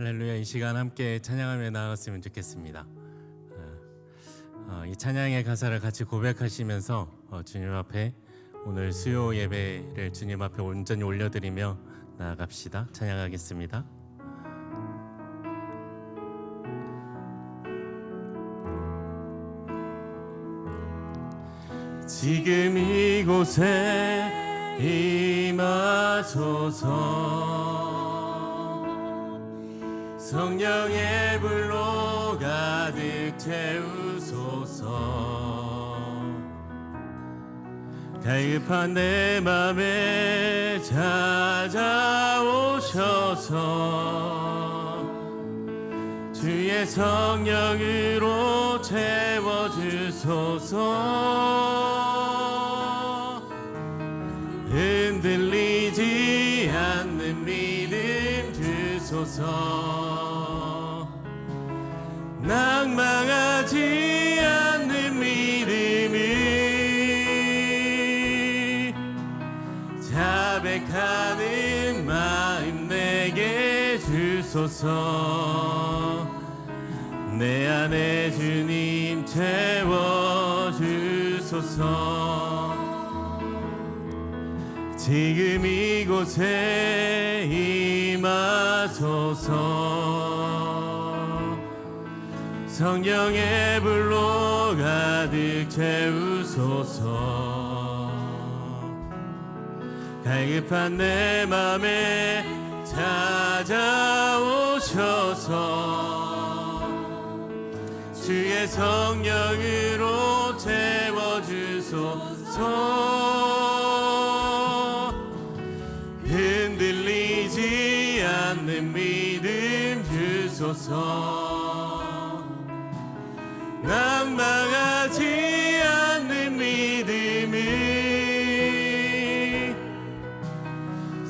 할렐루야. 이 시간 함께 찬양하며 나아갔으면 좋겠습니다. 이 찬양의 가사를 같이 고백하시면서 주님 앞에 오늘 수요 예배를 주님 앞에 온전히 올려드리며 나아갑시다. 찬양하겠습니다. 지금 이곳에 임하소서. 성령의 불로 가득 채우소서. 갈급한 내 맘에 찾아오셔서 주의 성령으로 채워주소서. 흔들리지 않는 믿음 주소서. 낭망하지 않는 믿음을, 자백하는 마음 내게 주소서. 내 안에 주님 채워주소서. 지금 이곳에 임하소서. 성령의 불로 가득 채우소서. 갈급한 내 맘에 찾아오셔서 주의 성령으로 채워주소서. 흔들리지 않는 믿음 주소서. 낭망하지 않는 믿음을,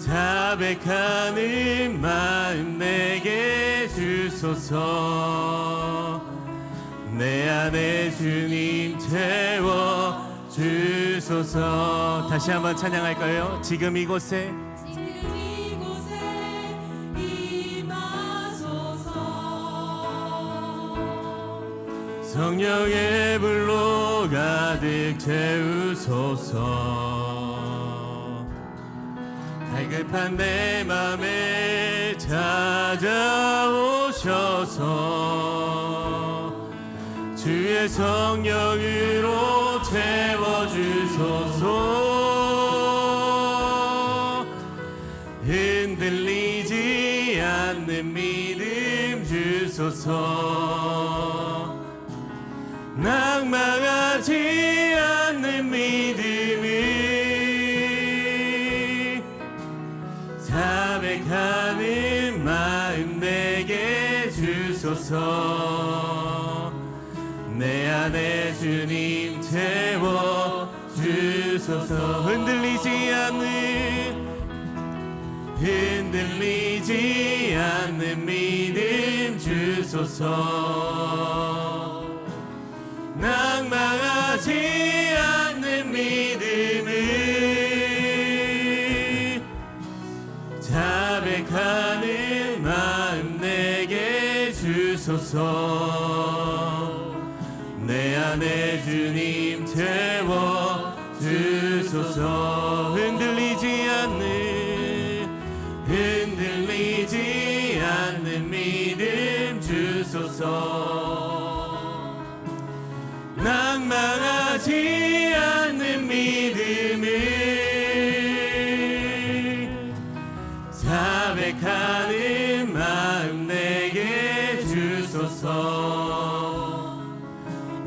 자백하는 마음 내게 주소서. 내 안에 주님 채워주소서. 다시 한번 찬양할까요? 지금 이곳에 성령의 불로 가득 채우소서. 갈급한 내 맘에 찾아오셔서 주의 성령으로 채워주소서. 흔들리지 않는 믿음 주소서. 낭망하지 않는 믿음을, 자백하는 마음 내게 주소서. 내 안에 주님 채워주소서. 흔들리지 않는 믿음 주소서. 낭망하지 않는 믿음을, 자백하는 마음 내게 주소서. 내 안에 주님 채워주소서. 흔들리지 않는 믿음 주소서. 낭망하지 않는 믿음을, 자백하는 마음 내게 주소서.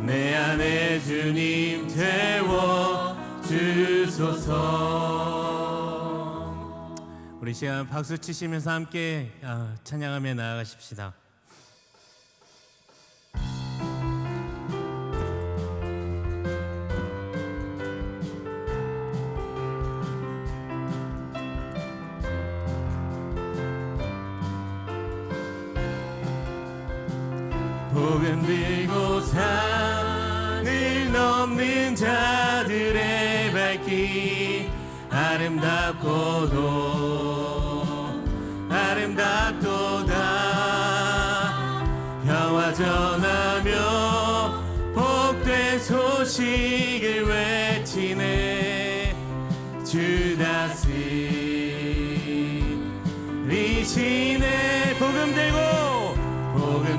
내 안에 주님 채워주소서. 우리 시간 박수 치시면서 함께 찬양하며 나아가십시다. 복음 들고 산을 넘는 자들의 발길, 아름답도다 전하며 복된 소식을 외치네. 주 다스리시네. 복음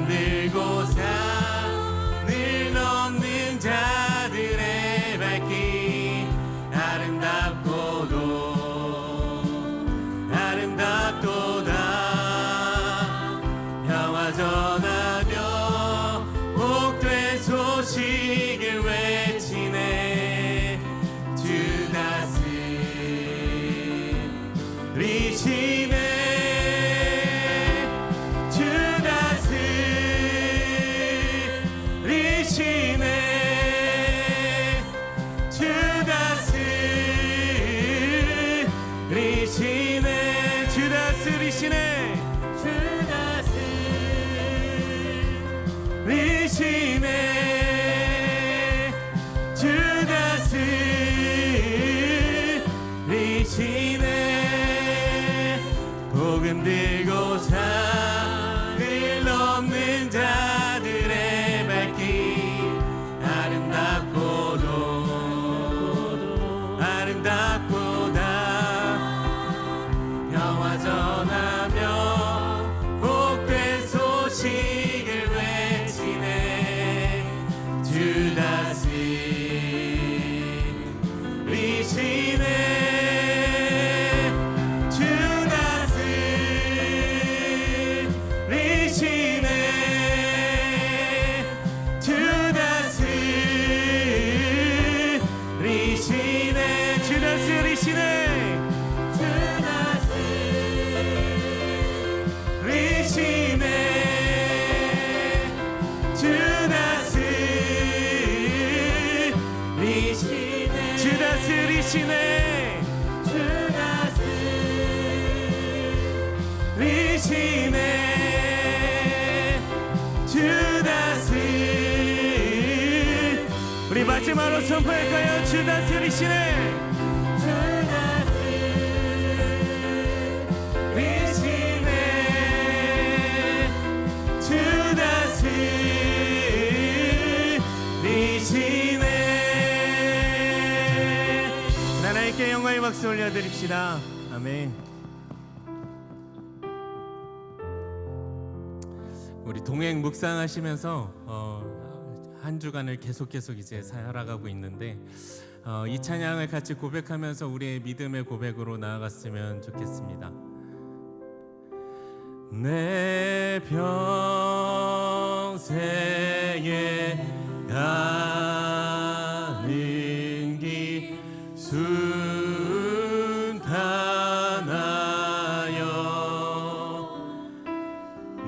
들고 산을 넘는 자들의 발길 아름답도다. 평화 전하며 복된 소식을 외치네. 주 다스리시네. 복음 들고 산을 넘는 자들의 발길 아름답고다. 평화 전하며 복된 소식을 외치네. 주 다스리시네. 우리 마지막으로 선포할까요? 주 다스리시네. 주 다스리시네. 하나님께 영광의 박수 올려드립시다. 아멘. 우리 동행 묵상하시면서 한 주간을 계속 이제 살아가고 있는데 이 찬양을 같이 고백하면서 우리의 믿음의 고백으로 나아갔으면 좋겠습니다. 내 평생에 가는 길 순탄하여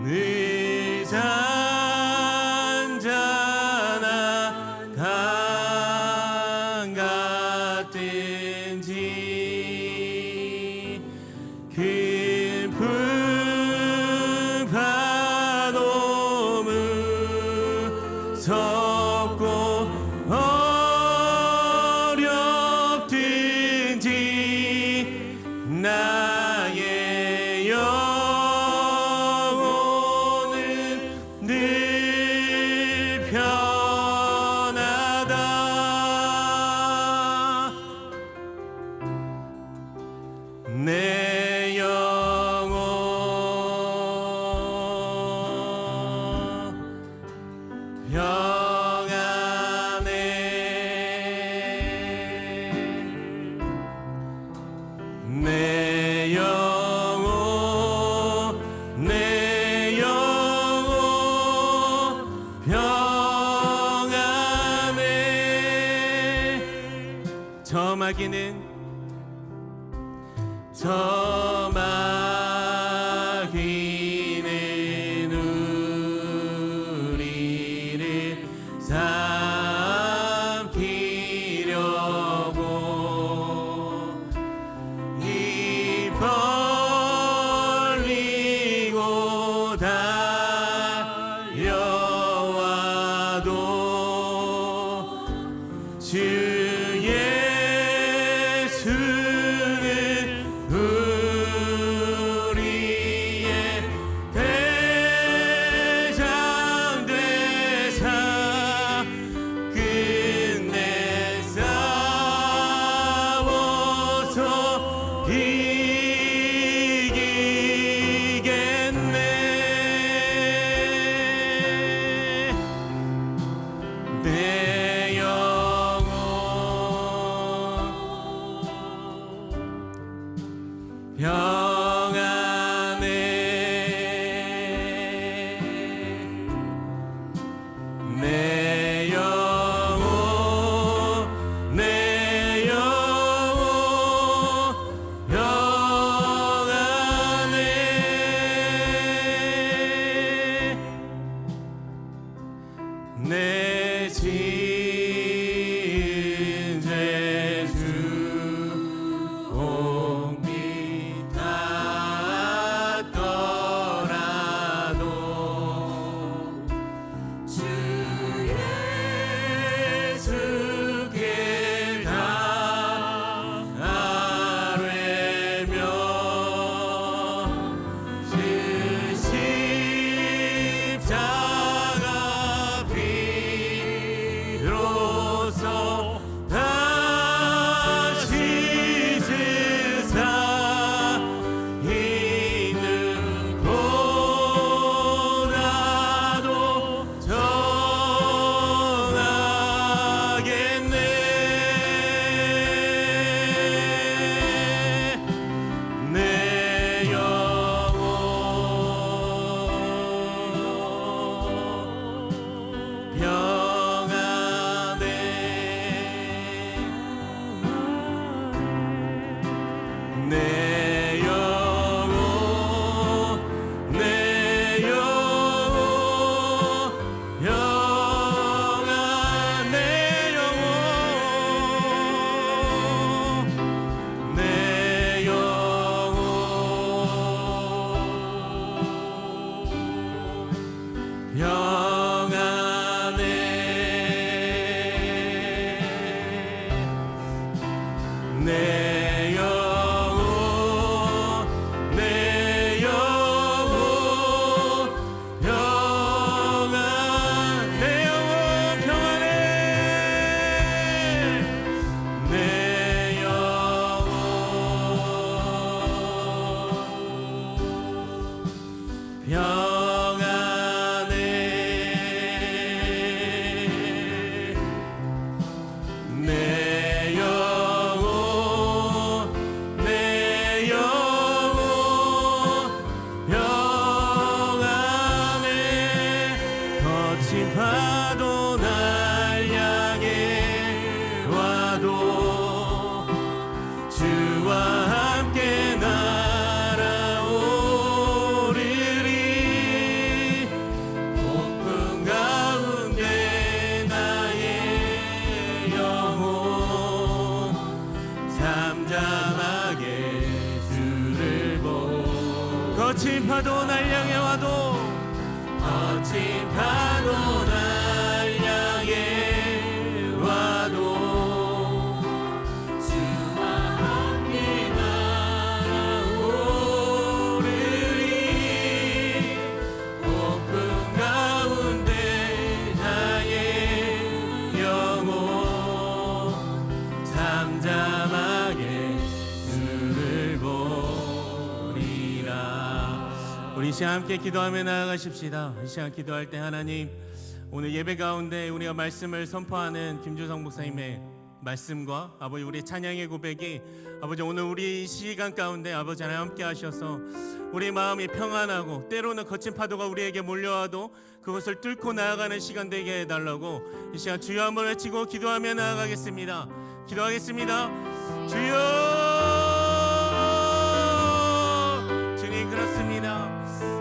늘 잔잔한 강 같든지 큰 풍파도 무섭고 어렵든지 나의 영혼은 늘 편하다. 내 영혼 평안해. 내 영혼 평안해. 저마귀는 우리를 삼키려고 입 벌리고 달려와도 주 예수는 우리의 대장 거친 파도 날 향해 와도 주와 함께 날아오르리. 폭풍 가운데 나의 영혼 잠잠하게 주를 보. 거친 파도 날 향해 와도 거친 파도 날 향해 와도 주와 함께 날아오르리. 폭풍 가운데 나의 영혼 잠잠하게 주를 보리라. 우리 이 시간 함께 기도하며 나아가십시다. 이 시간 기도할 때 하나님, 오늘 예배 가운데 우리가 말씀을 선포하는 김주성 목사님의 말씀과 아버지 우리 찬양의 고백이 아버지 오늘 우리 이 시간 가운데 아버지 하나님 함께 하셔서 우리 마음이 평안하고 때로는 거친 파도가 우리에게 몰려와도 그것을 뚫고 나아가는 시간 되게 해달라고 이 시간 주여 한번 외치고 기도하며 나아가겠습니다. 기도하겠습니다. 주여. 주님 그렇습니다.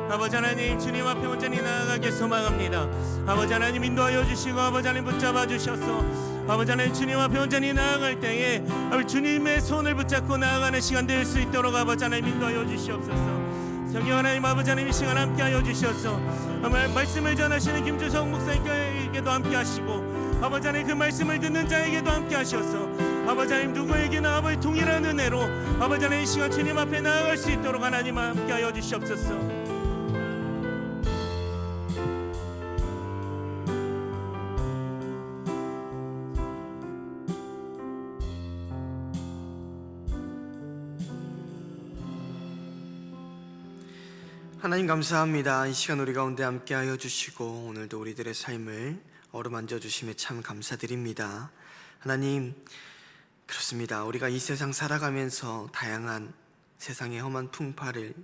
아버지 하나님, 주님 앞에 온전히 나아가길 소망합니다. 아버지 하나님 인도하여 주시고 아버지 하나님 붙잡아 주셔서 아버지 하나님 주님 앞에 온전히 나아갈 때에 아버지 주님의 손을 붙잡고 나아가는 시간 될 수 있도록 아버지 하나님 인도하여 주시옵소서. 성령 하나님, 아버지 하나님 이 시간 함께하여 주셔서 말씀을 전하시는 김주성 목사님께도 함께하시고 아버지 하나님 그 말씀을 듣는 자에게도 함께하셔서 아버지 하나님 누구에게나 아버지 동일한 은혜로 아버지 하나님 이 시간 주님 앞에 나아갈 수 있도록 하나님 함께하여 주시옵소서. 하나님 감사합니다. 이 시간 우리 가운데 함께하여 주시고 오늘도 우리들의 삶을 어루만져 주심에 참 감사드립니다. 하나님, 그렇습니다. 우리가 이 세상 살아가면서 다양한 세상의 험한 풍파를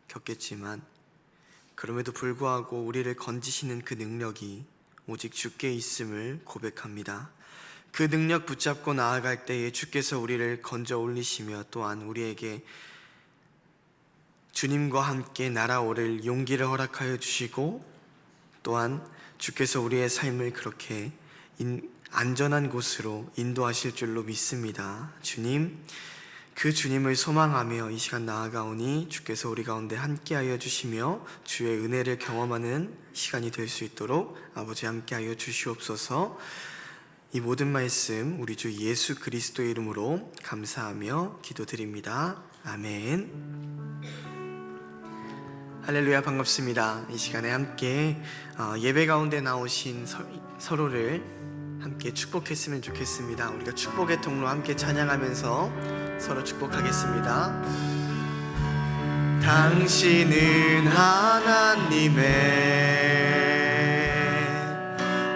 겪겠지만 그럼에도 불구하고 우리를 건지시는 그 능력이 오직 주께 있음을 고백합니다. 그 능력 붙잡고 나아갈 때에 주께서 우리를 건져 올리시며 또한 우리에게 주님과 함께 날아오를 용기를 허락하여 주시고 또한 주께서 우리의 삶을 그렇게 안전한 곳으로 인도하실 줄로 믿습니다. 주님, 그 주님을 소망하며 이 시간 나아가오니 주께서 우리 가운데 함께하여 주시며 주의 은혜를 경험하는 시간이 될 수 있도록 아버지 함께하여 주시옵소서. 이 모든 말씀 우리 주 예수 그리스도의 이름으로 감사하며 기도드립니다. 아멘. 할렐루야, 반갑습니다. 이 시간에 함께 예배 가운데 나오신 서로를 함께 축복했으면 좋겠습니다. 우리가 축복의 통로 함께 찬양하면서 서로 축복하겠습니다. 당신은 하나님의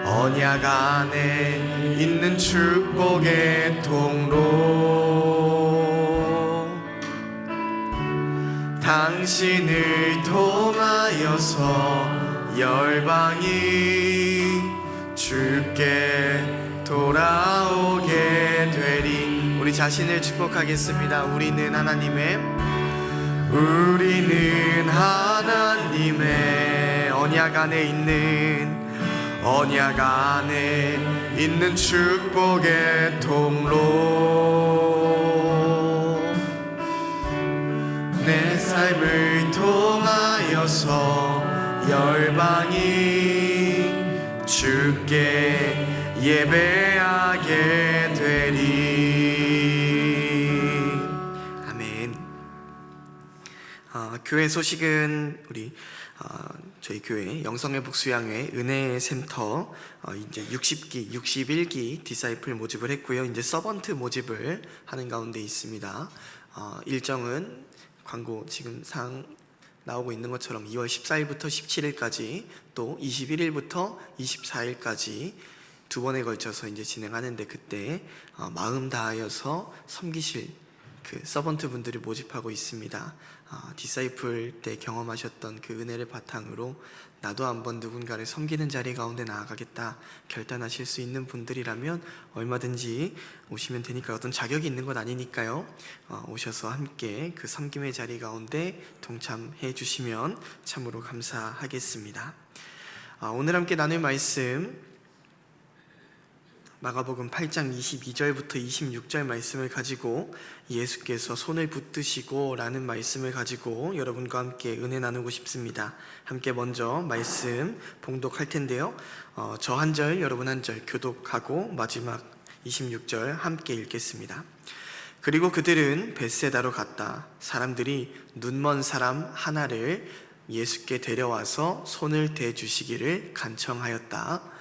언약 안에 있는 축복의 통로, 당신을 통하여서 열방이 주께 돌아오게 되리. 우리 자신을 축복하겠습니다. 우리는 하나님의 언약 안에 있는 축복의 통로, 내 삶을 통하여서 열방이 주께 예배하게 되리. 아멘. 교회 소식은 저희 교회 영성회복 수양회 은혜의 센터 이제 61기 디사이플 모집을 했고요. 이제 서번트 모집을 하는 가운데 있습니다. 일정은 광고 지금 상 나오고 있는 것처럼 2월 14일부터 17일까지 또 21일부터 24일까지 두 번에 걸쳐서 이제 진행하는데 그때 마음 다하여서 섬기실 그 서번트 분들이 모집하고 있습니다. 디사이플 때 경험하셨던 그 은혜를 바탕으로 나도 한번 누군가를 섬기는 자리 가운데 나아가겠다 결단하실 수 있는 분들이라면 얼마든지 오시면 되니까, 어떤 자격이 있는 건 아니니까요. 오셔서 함께 그 섬김의 자리 가운데 동참해 주시면 참으로 감사하겠습니다. 오늘 함께 나눌 말씀, 마가복음 8장 22절부터 26절 말씀을 가지고 예수께서 손을 붙드시고 라는 말씀을 가지고 여러분과 함께 은혜 나누고 싶습니다. 함께 먼저 말씀 봉독할 텐데요, 저 한 절 여러분 한 절 교독하고 마지막 26절 함께 읽겠습니다. 그리고 그들은 벳세다로 갔다. 사람들이 눈먼 사람 하나를 예수께 데려와서 손을 대주시기를 간청하였다.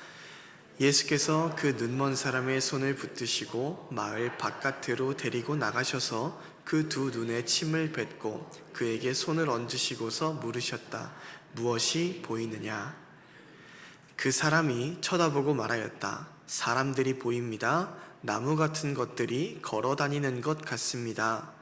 예수께서 그 눈먼 사람의 손을 붙드시고 마을 바깥으로 데리고 나가셔서 그 두 눈에 침을 뱉고 그에게 손을 얹으시고서 물으셨다. 무엇이 보이느냐? 그 사람이 쳐다보고 말하였다. 사람들이 보입니다. 나무 같은 것들이 걸어 다니는 것 같습니다.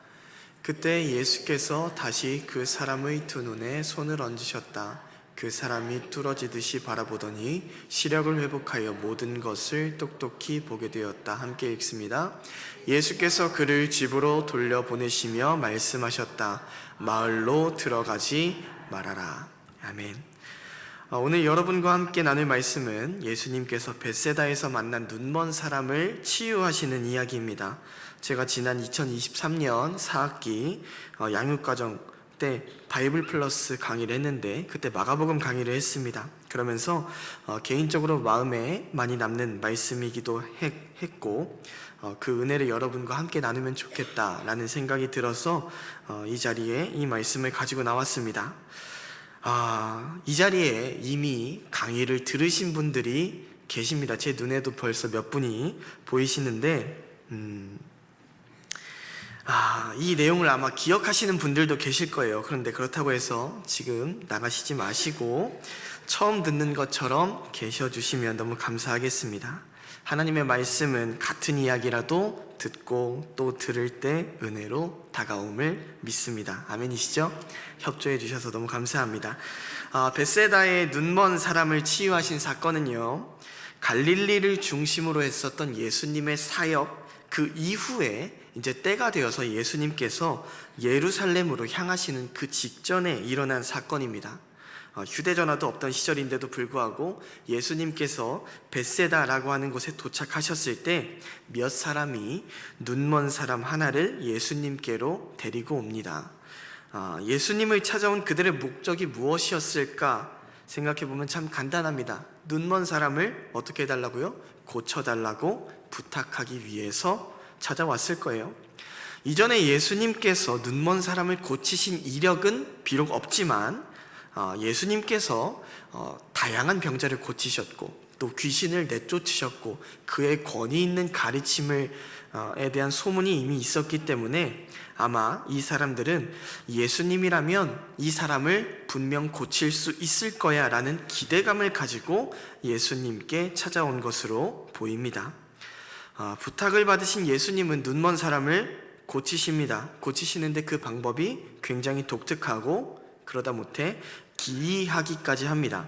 그때 예수께서 다시 그 사람의 두 눈에 손을 얹으셨다. 그 사람이 뚫어지듯이 바라보더니 시력을 회복하여 모든 것을 똑똑히 보게 되었다. 함께 읽습니다. 예수께서 그를 집으로 돌려보내시며 말씀하셨다. 마을로 들어가지 말아라. 아멘. 오늘 여러분과 함께 나눌 말씀은 예수님께서 벳세다에서 만난 눈먼 사람을 치유하시는 이야기입니다. 제가 지난 2023년 4학기 양육과정 때 바이블 플러스 강의를 했는데, 그때 마가복음 강의를 했습니다. 그러면서 개인적으로 마음에 많이 남는 말씀이기도 했고, 그 은혜를 여러분과 함께 나누면 좋겠다라는 생각이 들어서 이 자리에 이 말씀을 가지고 나왔습니다. 이 자리에 이미 강의를 들으신 분들이 계십니다. 제 눈에도 벌써 몇 분이 보이시는데, 이 내용을 아마 기억하시는 분들도 계실 거예요. 그런데 그렇다고 해서 지금 나가시지 마시고 처음 듣는 것처럼 계셔주시면 너무 감사하겠습니다. 하나님의 말씀은 같은 이야기라도 듣고 또 들을 때 은혜로 다가옴을 믿습니다. 아멘이시죠? 협조해 주셔서 너무 감사합니다. 벳세다의 눈먼 사람을 치유하신 사건은요, 갈릴리를 중심으로 했었던 예수님의 사역 그 이후에 이제 때가 되어서 예수님께서 예루살렘으로 향하시는 그 직전에 일어난 사건입니다. 휴대전화도 없던 시절인데도 불구하고 예수님께서 벳세다라고 하는 곳에 도착하셨을 때 몇 사람이 눈먼 사람 하나를 예수님께로 데리고 옵니다. 예수님을 찾아온 그들의 목적이 무엇이었을까 생각해보면 참 간단합니다. 눈먼 사람을 어떻게 해달라고요? 고쳐달라고 부탁하기 위해서 찾아왔을 거예요. 이전에 예수님께서 눈먼 사람을 고치신 이력은 비록 없지만 예수님께서 다양한 병자를 고치셨고 또 귀신을 내쫓으셨고 그의 권위 있는 가르침에 대한 소문이 이미 있었기 때문에 아마 이 사람들은 예수님이라면 이 사람을 분명 고칠 수 있을 거야 라는 기대감을 가지고 예수님께 찾아온 것으로 보입니다. 부탁을 받으신 예수님은 눈먼 사람을 고치십니다. 고치시는데 그 방법이 굉장히 독특하고 그러다 못해 기이하기까지 합니다.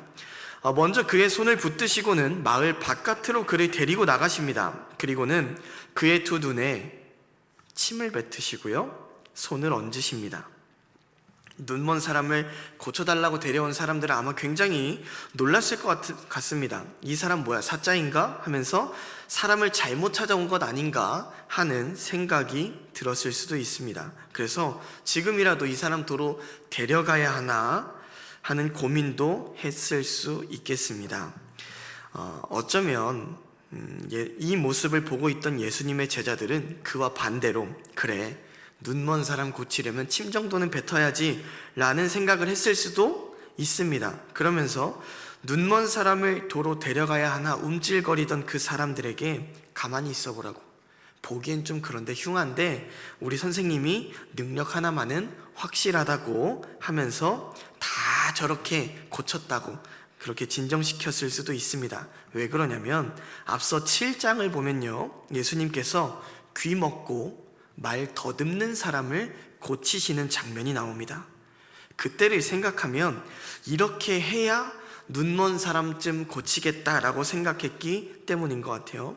먼저 그의 손을 붙드시고는 마을 바깥으로 그를 데리고 나가십니다. 그리고는 그의 두 눈에 침을 뱉으시고요, 손을 얹으십니다. 눈먼 사람을 고쳐달라고 데려온 사람들은 아마 굉장히 놀랐을 것 같습니다. 이 사람 뭐야, 사자인가? 하면서 사람을 잘못 찾아온 것 아닌가 하는 생각이 들었을 수도 있습니다. 그래서 지금이라도 이 사람 도로 데려가야 하나 하는 고민도 했을 수 있겠습니다. 어쩌면 이 모습을 보고 있던 예수님의 제자들은 그와 반대로 그래, 눈먼 사람 고치려면 침 정도는 뱉어야지 라는 생각을 했을 수도 있습니다. 그러면서 눈먼 사람을 도로 데려가야 하나 움찔거리던 그 사람들에게 가만히 있어 보라고, 보기엔 좀 그런데 흉한데 우리 선생님이 능력 하나만은 확실하다고 하면서 다 저렇게 고쳤다고 그렇게 진정시켰을 수도 있습니다. 왜 그러냐면 앞서 7장을 보면요, 예수님께서 귀 먹고 말 더듬는 사람을 고치시는 장면이 나옵니다. 그때를 생각하면 이렇게 해야 눈먼 사람쯤 고치겠다라고 생각했기 때문인 것 같아요.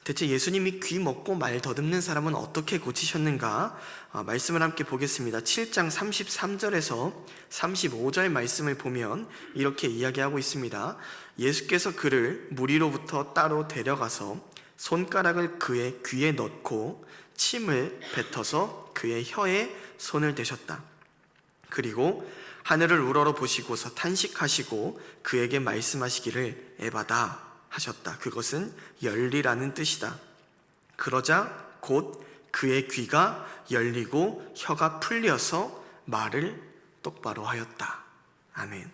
대체 예수님이 귀 먹고 말 더듬는 사람은 어떻게 고치셨는가? 말씀을 함께 보겠습니다. 7장 33절에서 35절 말씀을 보면 이렇게 이야기하고 있습니다. 예수께서 그를 무리로부터 따로 데려가서 손가락을 그의 귀에 넣고 침을 뱉어서 그의 혀에 손을 대셨다. 그리고 하늘을 우러러 보시고서 탄식하시고 그에게 말씀하시기를 에바다 하셨다. 그것은 열리라는 뜻이다. 그러자 곧 그의 귀가 열리고 혀가 풀려서 말을 똑바로 하였다. 아멘.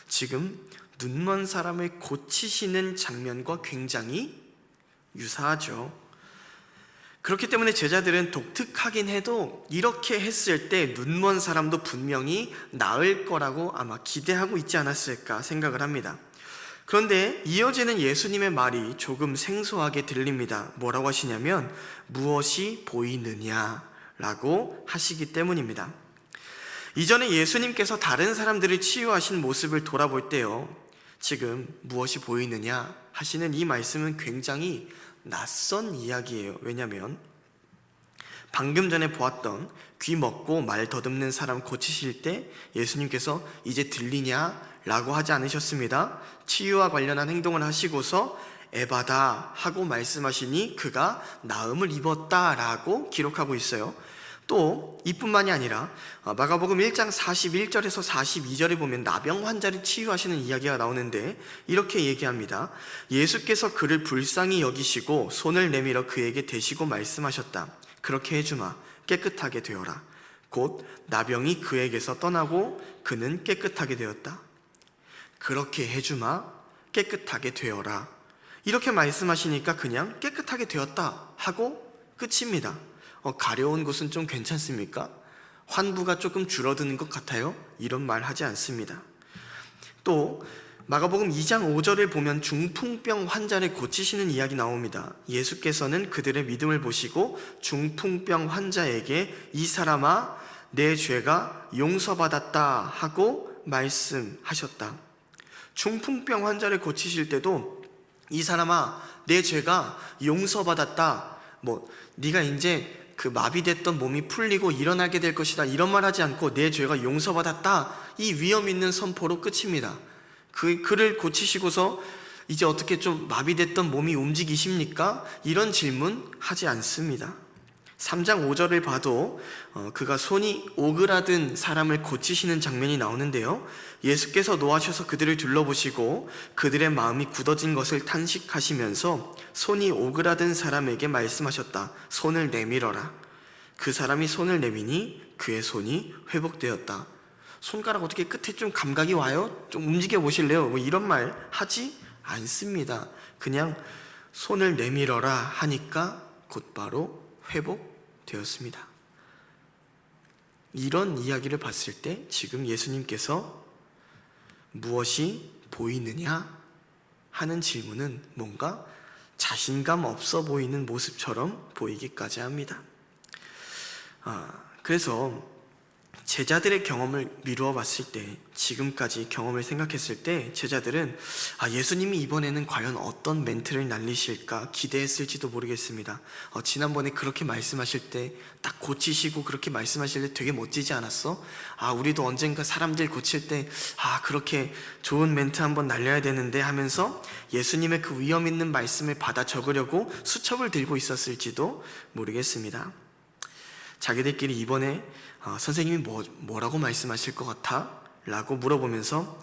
지금 눈먼 사람을 고치시는 장면과 굉장히 유사하죠. 그렇기 때문에 제자들은 독특하긴 해도 이렇게 했을 때 눈먼 사람도 분명히 나을 거라고 아마 기대하고 있지 않았을까 생각을 합니다. 그런데 이어지는 예수님의 말이 조금 생소하게 들립니다. 뭐라고 하시냐면 무엇이 보이느냐라고 하시기 때문입니다. 이전에 예수님께서 다른 사람들을 치유하신 모습을 돌아볼 때요, 지금 무엇이 보이느냐 하시는 이 말씀은 굉장히 낯선 이야기예요. 왜냐하면 방금 전에 보았던 귀 먹고 말 더듬는 사람 고치실 때 예수님께서 이제 들리냐? 라고 하지 않으셨습니다. 치유와 관련한 행동을 하시고서 에바다 하고 말씀하시니 그가 나음을 입었다 라고 기록하고 있어요. 또 이뿐만이 아니라 마가복음 1장 41절에서 42절에 보면 나병 환자를 치유하시는 이야기가 나오는데 이렇게 얘기합니다. 예수께서 그를 불쌍히 여기시고 손을 내밀어 그에게 대시고 말씀하셨다. 그렇게 해주마. 깨끗하게 되어라. 곧 나병이 그에게서 떠나고 그는 깨끗하게 되었다. 그렇게 해주마. 깨끗하게 되어라. 이렇게 말씀하시니까 그냥 깨끗하게 되었다 하고 끝입니다. 가려운 곳은 좀 괜찮습니까? 환부가 조금 줄어드는 것 같아요? 이런 말 하지 않습니다. 또 마가복음 2장 5절을 보면 중풍병 환자를 고치시는 이야기 나옵니다. 예수께서는 그들의 믿음을 보시고 중풍병 환자에게 이 사람아 내 죄가 용서받았다 하고 말씀하셨다. 중풍병 환자를 고치실 때도 이 사람아 내 죄가 용서받았다, 네가 이제 그 마비됐던 몸이 풀리고 일어나게 될 것이다, 이런 말 하지 않고 내 죄가 용서받았다, 이 위험 있는 선포로 끝입니다. 그를 고치시고서 이제 어떻게 좀 마비됐던 몸이 움직이십니까? 이런 질문 하지 않습니다. 3장 5절을 봐도 그가 손이 오그라든 사람을 고치시는 장면이 나오는데요, 예수께서 노하셔서 그들을 둘러보시고 그들의 마음이 굳어진 것을 탄식하시면서 손이 오그라든 사람에게 말씀하셨다. 손을 내밀어라. 그 사람이 손을 내미니 그의 손이 회복되었다. 손가락 어떻게 끝에 좀 감각이 와요? 좀 움직여 보실래요? 이런 말 하지 않습니다. 그냥 손을 내밀어라 하니까 곧바로 회복되었습니다. 이런 이야기를 봤을 때 지금 예수님께서 무엇이 보이느냐 하는 질문은 뭔가 자신감 없어 보이는 모습처럼 보이기까지 합니다. 그래서 제자들의 경험을 미루어 봤을 때, 지금까지 경험을 생각했을 때 제자들은 예수님이 이번에는 과연 어떤 멘트를 날리실까 기대했을지도 모르겠습니다. 지난번에 그렇게 말씀하실 때 딱 고치시고 그렇게 말씀하실 때 되게 멋지지 않았어? 우리도 언젠가 사람들 고칠 때 그렇게 좋은 멘트 한번 날려야 되는데 하면서 예수님의 그 위험 있는 말씀을 받아 적으려고 수첩을 들고 있었을지도 모르겠습니다. 자기들끼리 이번에 선생님이 뭐라고 말씀하실 것 같아? 라고 물어보면서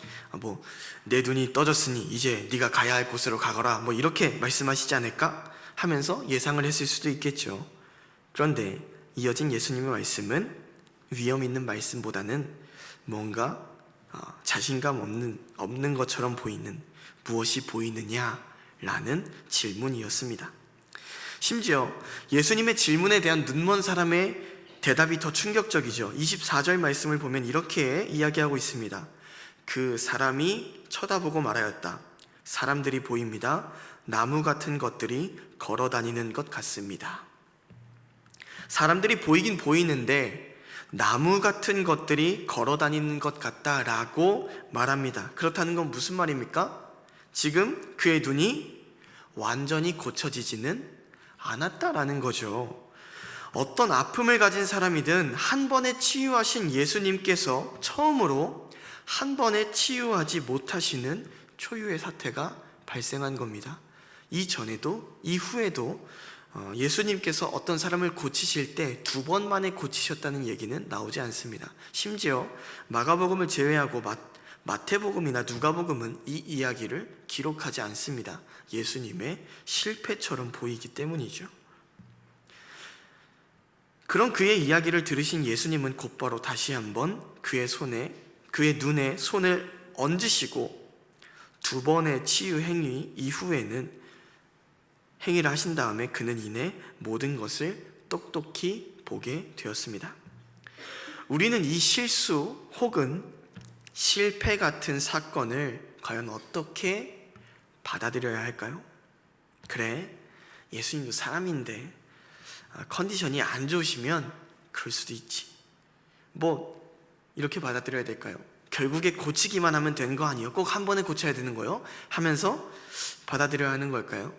내 눈이 떠졌으니 이제 네가 가야 할 곳으로 가거라, 이렇게 말씀하시지 않을까 하면서 예상을 했을 수도 있겠죠. 그런데 이어진 예수님의 말씀은 위험 있는 말씀보다는 뭔가 자신감 없는 것처럼 보이는, 무엇이 보이느냐라는 질문이었습니다. 심지어 예수님의 질문에 대한 눈먼 사람의 대답이 더 충격적이죠. 24절 말씀을 보면 이렇게 이야기하고 있습니다. 그 사람이 쳐다보고 말하였다. 사람들이 보입니다. 나무 같은 것들이 걸어 다니는 것 같습니다. 사람들이 보이긴 보이는데 나무 같은 것들이 걸어 다니는 것 같다라고 말합니다. 그렇다는 건 무슨 말입니까? 지금 그의 눈이 완전히 고쳐지지는 않았다라는 거죠. 어떤 아픔을 가진 사람이든 한 번에 치유하신 예수님께서 처음으로 한 번에 치유하지 못하시는 초유의 사태가 발생한 겁니다. 이전에도 이후에도 예수님께서 어떤 사람을 고치실 때 2번 만에 고치셨다는 얘기는 나오지 않습니다. 심지어 마가복음을 제외하고 마태복음이나 누가복음은 이 이야기를 기록하지 않습니다. 예수님의 실패처럼 보이기 때문이죠. 그런 그의 이야기를 들으신 예수님은 곧바로 다시 한번 그의 눈에 손을 얹으시고 2번의 치유 행위 이후에는 행위를 하신 다음에 그는 이내 모든 것을 똑똑히 보게 되었습니다. 우리는 이 실수 혹은 실패 같은 사건을 과연 어떻게 받아들여야 할까요? 그래, 예수님도 사람인데 컨디션이 안 좋으시면 그럴 수도 있지. 이렇게 받아들여야 될까요? 결국에 고치기만 하면 된 거 아니에요? 꼭 한 번에 고쳐야 되는 거요? 하면서 받아들여야 하는 걸까요?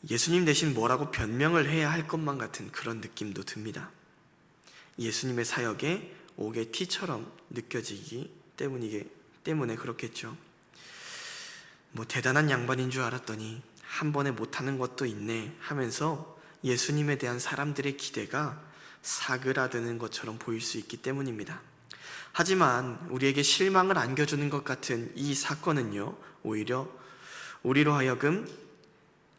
예수님 대신 뭐라고 변명을 해야 할 것만 같은 그런 느낌도 듭니다. 예수님의 사역에 옥의 티처럼 느껴지기 때문에 그렇겠죠. 대단한 양반인 줄 알았더니 한 번에 못하는 것도 있네 하면서 예수님에 대한 사람들의 기대가 사그라드는 것처럼 보일 수 있기 때문입니다. 하지만 우리에게 실망을 안겨주는 것 같은 이 사건은요, 오히려 우리로 하여금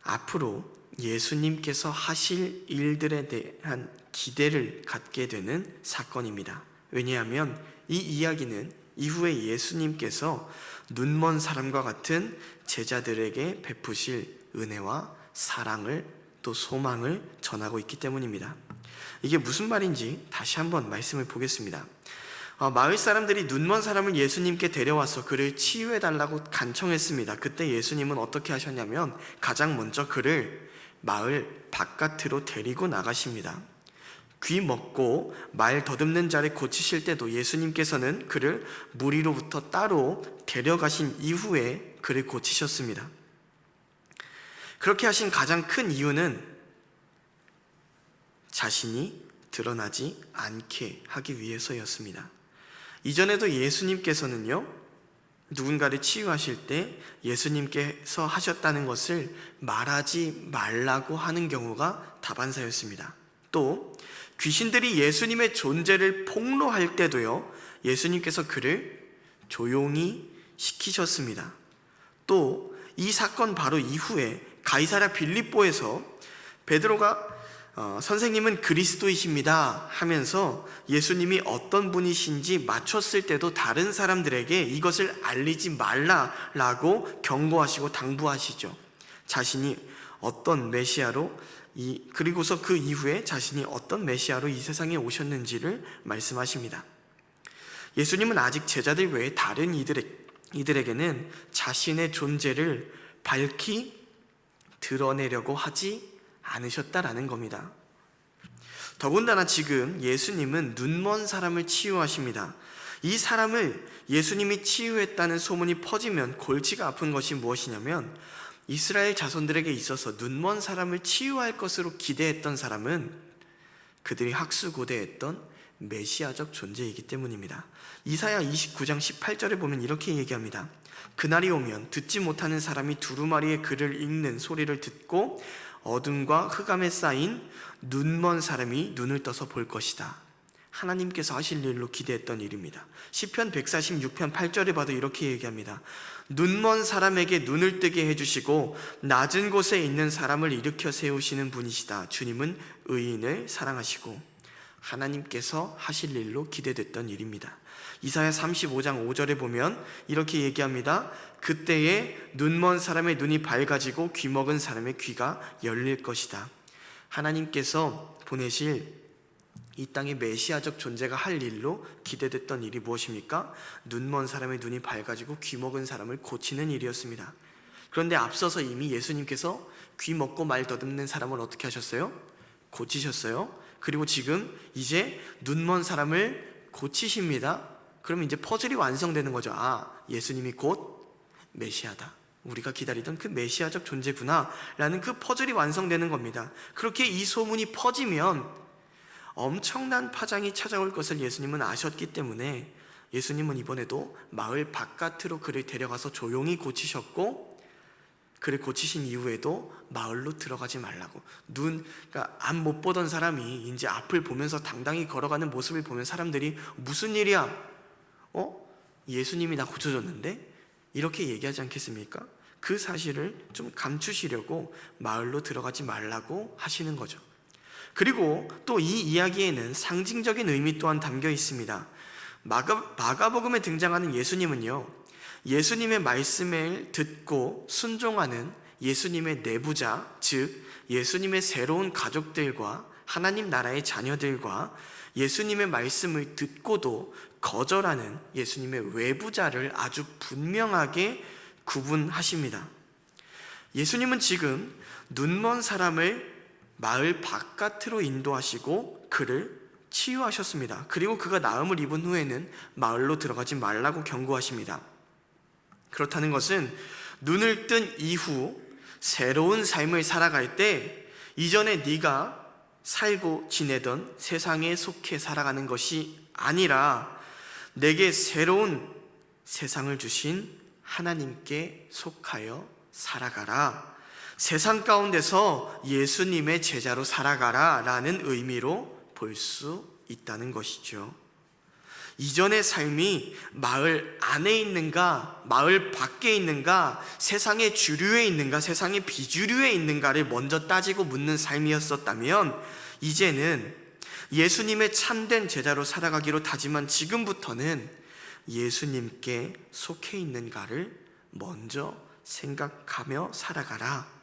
앞으로 예수님께서 하실 일들에 대한 기대를 갖게 되는 사건입니다. 왜냐하면 이 이야기는 이후에 예수님께서 눈먼 사람과 같은 제자들에게 베푸실 은혜와 사랑을 또 소망을 전하고 있기 때문입니다. 이게 무슨 말인지 다시 한번 말씀을 보겠습니다. 마을 사람들이 눈먼 사람을 예수님께 데려와서 그를 치유해달라고 간청했습니다. 그때 예수님은 어떻게 하셨냐면 가장 먼저 그를 마을 바깥으로 데리고 나가십니다. 귀 먹고 말 더듬는 자를 고치실 때도 예수님께서는 그를 무리로부터 따로 데려가신 이후에 그를 고치셨습니다. 그렇게 하신 가장 큰 이유는 자신이 드러나지 않게 하기 위해서였습니다. 이전에도 예수님께서는요, 누군가를 치유하실 때 예수님께서 하셨다는 것을 말하지 말라고 하는 경우가 다반사였습니다. 또 귀신들이 예수님의 존재를 폭로할 때도요, 예수님께서 그를 조용히 시키셨습니다. 또 이 사건 바로 이후에 가이사랴 빌립보에서 베드로가 선생님은 그리스도이십니다 하면서 예수님이 어떤 분이신지 맞췄을 때도 다른 사람들에게 이것을 알리지 말라라고 경고하시고 당부하시죠. 자신이 어떤 메시아로 그리고서 그 이후에 자신이 어떤 메시아로 이 세상에 오셨는지를 말씀하십니다. 예수님은 아직 제자들 외에 다른 이들에게는 자신의 존재를 밝히 드러내려고 하지 않으셨다라는 겁니다. 더군다나 지금 예수님은 눈먼 사람을 치유하십니다. 이 사람을 예수님이 치유했다는 소문이 퍼지면 골치가 아픈 것이 무엇이냐면 이스라엘 자손들에게 있어서 눈먼 사람을 치유할 것으로 기대했던 사람은 그들이 학수고대했던 메시아적 존재이기 때문입니다. 이사야 29장 18절에 보면 이렇게 얘기합니다. 그날이 오면 듣지 못하는 사람이 두루마리에 글을 읽는 소리를 듣고 어둠과 흑암에 쌓인 눈먼 사람이 눈을 떠서 볼 것이다. 하나님께서 하실 일로 기대했던 일입니다. 시편 146편 8절에 봐도 이렇게 얘기합니다. 눈먼 사람에게 눈을 뜨게 해주시고 낮은 곳에 있는 사람을 일으켜 세우시는 분이시다. 주님은 의인을 사랑하시고 하나님께서 하실 일로 기대됐던 일입니다. 이사야 35장 5절에 보면 이렇게 얘기합니다. 그때에 눈먼 사람의 눈이 밝아지고 귀먹은 사람의 귀가 열릴 것이다. 하나님께서 보내실 이 땅의 메시아적 존재가 할 일로 기대됐던 일이 무엇입니까? 눈먼 사람의 눈이 밝아지고 귀먹은 사람을 고치는 일이었습니다. 그런데 앞서서 이미 예수님께서 귀 먹고 말 더듬는 사람을 어떻게 하셨어요? 고치셨어요. 그리고 지금 이제 눈먼 사람을 고치십니다. 그럼 이제 퍼즐이 완성되는 거죠. 예수님이 곧 메시아다, 우리가 기다리던 그 메시아적 존재구나 라는 그 퍼즐이 완성되는 겁니다. 그렇게 이 소문이 퍼지면 엄청난 파장이 찾아올 것을 예수님은 아셨기 때문에 예수님은 이번에도 마을 바깥으로 그를 데려가서 조용히 고치셨고, 그를 고치신 이후에도 마을로 들어가지 말라고, 그러니까 앞 못 보던 사람이 이제 앞을 보면서 당당히 걸어가는 모습을 보면 사람들이 무슨 일이야? 예수님이 나 고쳐줬는데? 이렇게 얘기하지 않겠습니까? 그 사실을 좀 감추시려고 마을로 들어가지 말라고 하시는 거죠. 그리고 또 이 이야기에는 상징적인 의미 또한 담겨 있습니다. 마가복음에 등장하는 예수님은요, 예수님의 말씀을 듣고 순종하는 예수님의 내부자, 즉 예수님의 새로운 가족들과 하나님 나라의 자녀들과 예수님의 말씀을 듣고도 거절하는 예수님의 외부자를 아주 분명하게 구분하십니다. 예수님은 지금 눈먼 사람을 마을 바깥으로 인도하시고 그를 치유하셨습니다. 그리고 그가 나음을 입은 후에는 마을로 들어가지 말라고 경고하십니다. 그렇다는 것은 눈을 뜬 이후 새로운 삶을 살아갈 때 이전에 네가 살고 지내던 세상에 속해 살아가는 것이 아니라 내게 새로운 세상을 주신 하나님께 속하여 살아가라, 세상 가운데서 예수님의 제자로 살아가라 라는 의미로 볼 수 있다는 것이죠. 이전의 삶이 마을 안에 있는가, 마을 밖에 있는가, 세상의 주류에 있는가, 세상의 비주류에 있는가를 먼저 따지고 묻는 삶이었었다면, 이제는 예수님의 참된 제자로 살아가기로 다짐한 지금부터는 예수님께 속해 있는가를 먼저 생각하며 살아가라,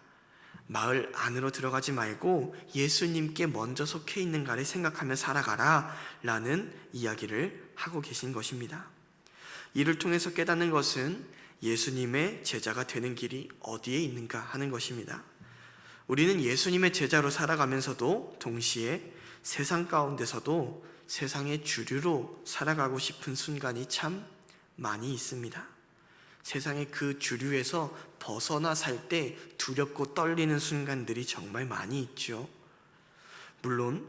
마을 안으로 들어가지 말고 예수님께 먼저 속해 있는가를 생각하며 살아가라 라는 이야기를 하고 계신 것입니다. 이를 통해서 깨닫는 것은 예수님의 제자가 되는 길이 어디에 있는가 하는 것입니다. 우리는 예수님의 제자로 살아가면서도 동시에 세상 가운데서도 세상의 주류로 살아가고 싶은 순간이 참 많이 있습니다. 세상의 그 주류에서 벗어나 살 때 두렵고 떨리는 순간들이 정말 많이 있죠. 물론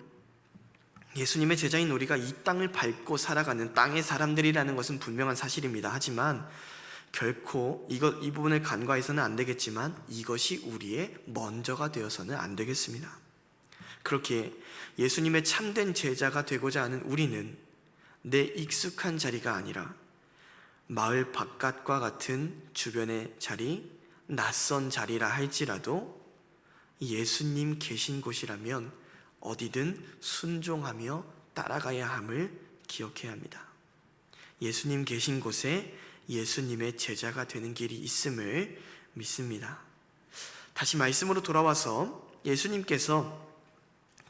예수님의 제자인 우리가 이 땅을 밟고 살아가는 땅의 사람들이라는 것은 분명한 사실입니다. 하지만 결코 이 부분을 간과해서는 안 되겠지만 이것이 우리의 먼저가 되어서는 안 되겠습니다. 그렇게 예수님의 참된 제자가 되고자 하는 우리는 내 익숙한 자리가 아니라 마을 바깥과 같은 주변의 자리, 낯선 자리라 할지라도 예수님 계신 곳이라면 어디든 순종하며 따라가야 함을 기억해야 합니다. 예수님 계신 곳에 예수님의 제자가 되는 길이 있음을 믿습니다. 다시 말씀으로 돌아와서 예수님께서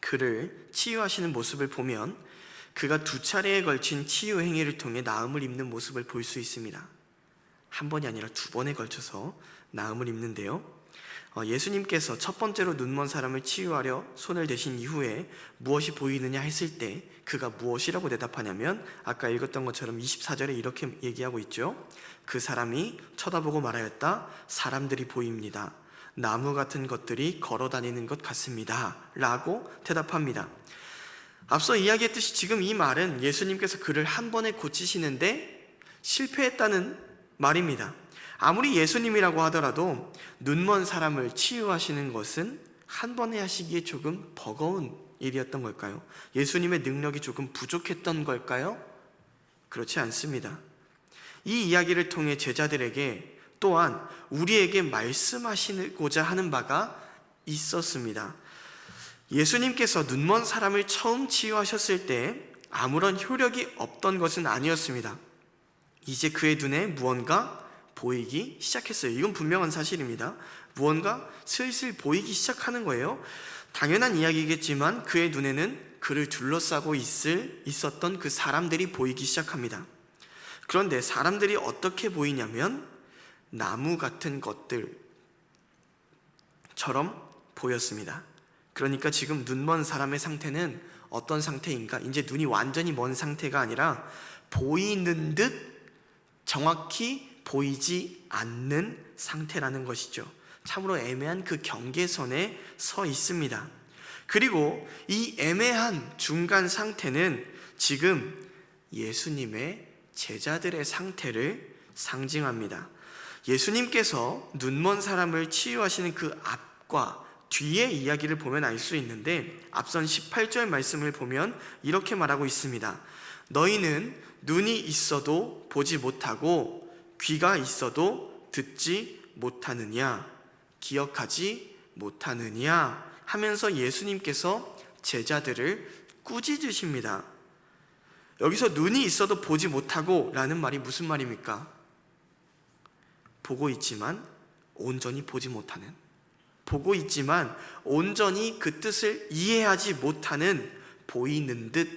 그를 치유하시는 모습을 보면 그가 2차례에 걸친 치유 행위를 통해 나음을 입는 모습을 볼 수 있습니다. 한 번이 아니라 2번에 걸쳐서 나음을 입는데요, 예수님께서 첫 번째로 눈먼 사람을 치유하려 손을 대신 이후에 무엇이 보이느냐 했을 때 그가 무엇이라고 대답하냐면 아까 읽었던 것처럼 24절에 이렇게 얘기하고 있죠. 그 사람이 쳐다보고 말하였다. 사람들이 보입니다. 나무 같은 것들이 걸어다니는 것 같습니다 라고 대답합니다. 앞서 이야기했듯이 지금 이 말은 예수님께서 그를 한 번에 고치시는데 실패했다는 말입니다. 아무리 예수님이라고 하더라도 눈먼 사람을 치유하시는 것은 한 번에 하시기에 조금 버거운 일이었던 걸까요? 예수님의 능력이 조금 부족했던 걸까요? 그렇지 않습니다. 이 이야기를 통해 제자들에게 또한 우리에게 말씀하시고자 하는 바가 있었습니다. 예수님께서 눈먼 사람을 처음 치유하셨을 때 아무런 효력이 없던 것은 아니었습니다. 이제 그의 눈에 무언가 보이기 시작했어요. 이건 분명한 사실입니다. 무언가 슬슬 보이기 시작하는 거예요. 당연한 이야기겠지만 그의 눈에는 그를 둘러싸고 있었던 그 사람들이 보이기 시작합니다. 그런데 사람들이 어떻게 보이냐면 나무 같은 것들처럼 보였습니다. 그러니까 지금 눈먼 사람의 상태는 어떤 상태인가? 이제 눈이 완전히 먼 상태가 아니라 보이는 듯 정확히 보이지 않는 상태라는 것이죠. 참으로 애매한 그 경계선에 서 있습니다. 그리고 이 애매한 중간 상태는 지금 예수님의 제자들의 상태를 상징합니다. 예수님께서 눈먼 사람을 치유하시는 그 앞과 뒤의 이야기를 보면 알 수 있는데, 앞선 18절 말씀을 보면 이렇게 말하고 있습니다. 너희는 눈이 있어도 보지 못하고 귀가 있어도 듣지 못하느냐, 기억하지 못하느냐 하면서 예수님께서 제자들을 꾸짖으십니다. 여기서 눈이 있어도 보지 못하고 라는 말이 무슨 말입니까? 보고 있지만 온전히 보지 못하는, 보고 있지만 온전히 그 뜻을 이해하지 못하는, 보이는 듯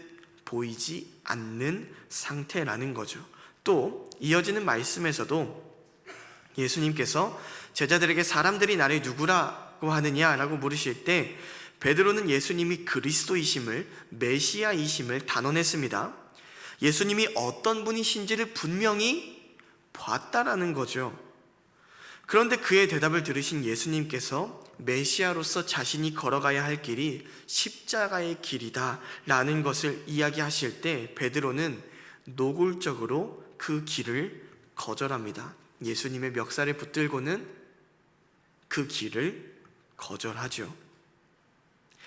보이지 않는 상태라는 거죠. 또 이어지는 말씀에서도 예수님께서 제자들에게 사람들이 나를 누구라고 하느냐라고 물으실 때 베드로는 예수님이 그리스도이심을, 메시아이심을 단언했습니다. 예수님이 어떤 분이신지를 분명히 봤다라는 거죠. 그런데 그의 대답을 들으신 예수님께서 메시아로서 자신이 걸어가야 할 길이 십자가의 길이다 라는 것을 이야기하실 때 베드로는 노골적으로 그 길을 거절합니다. 예수님의 멱살을 붙들고는 그 길을 거절하죠.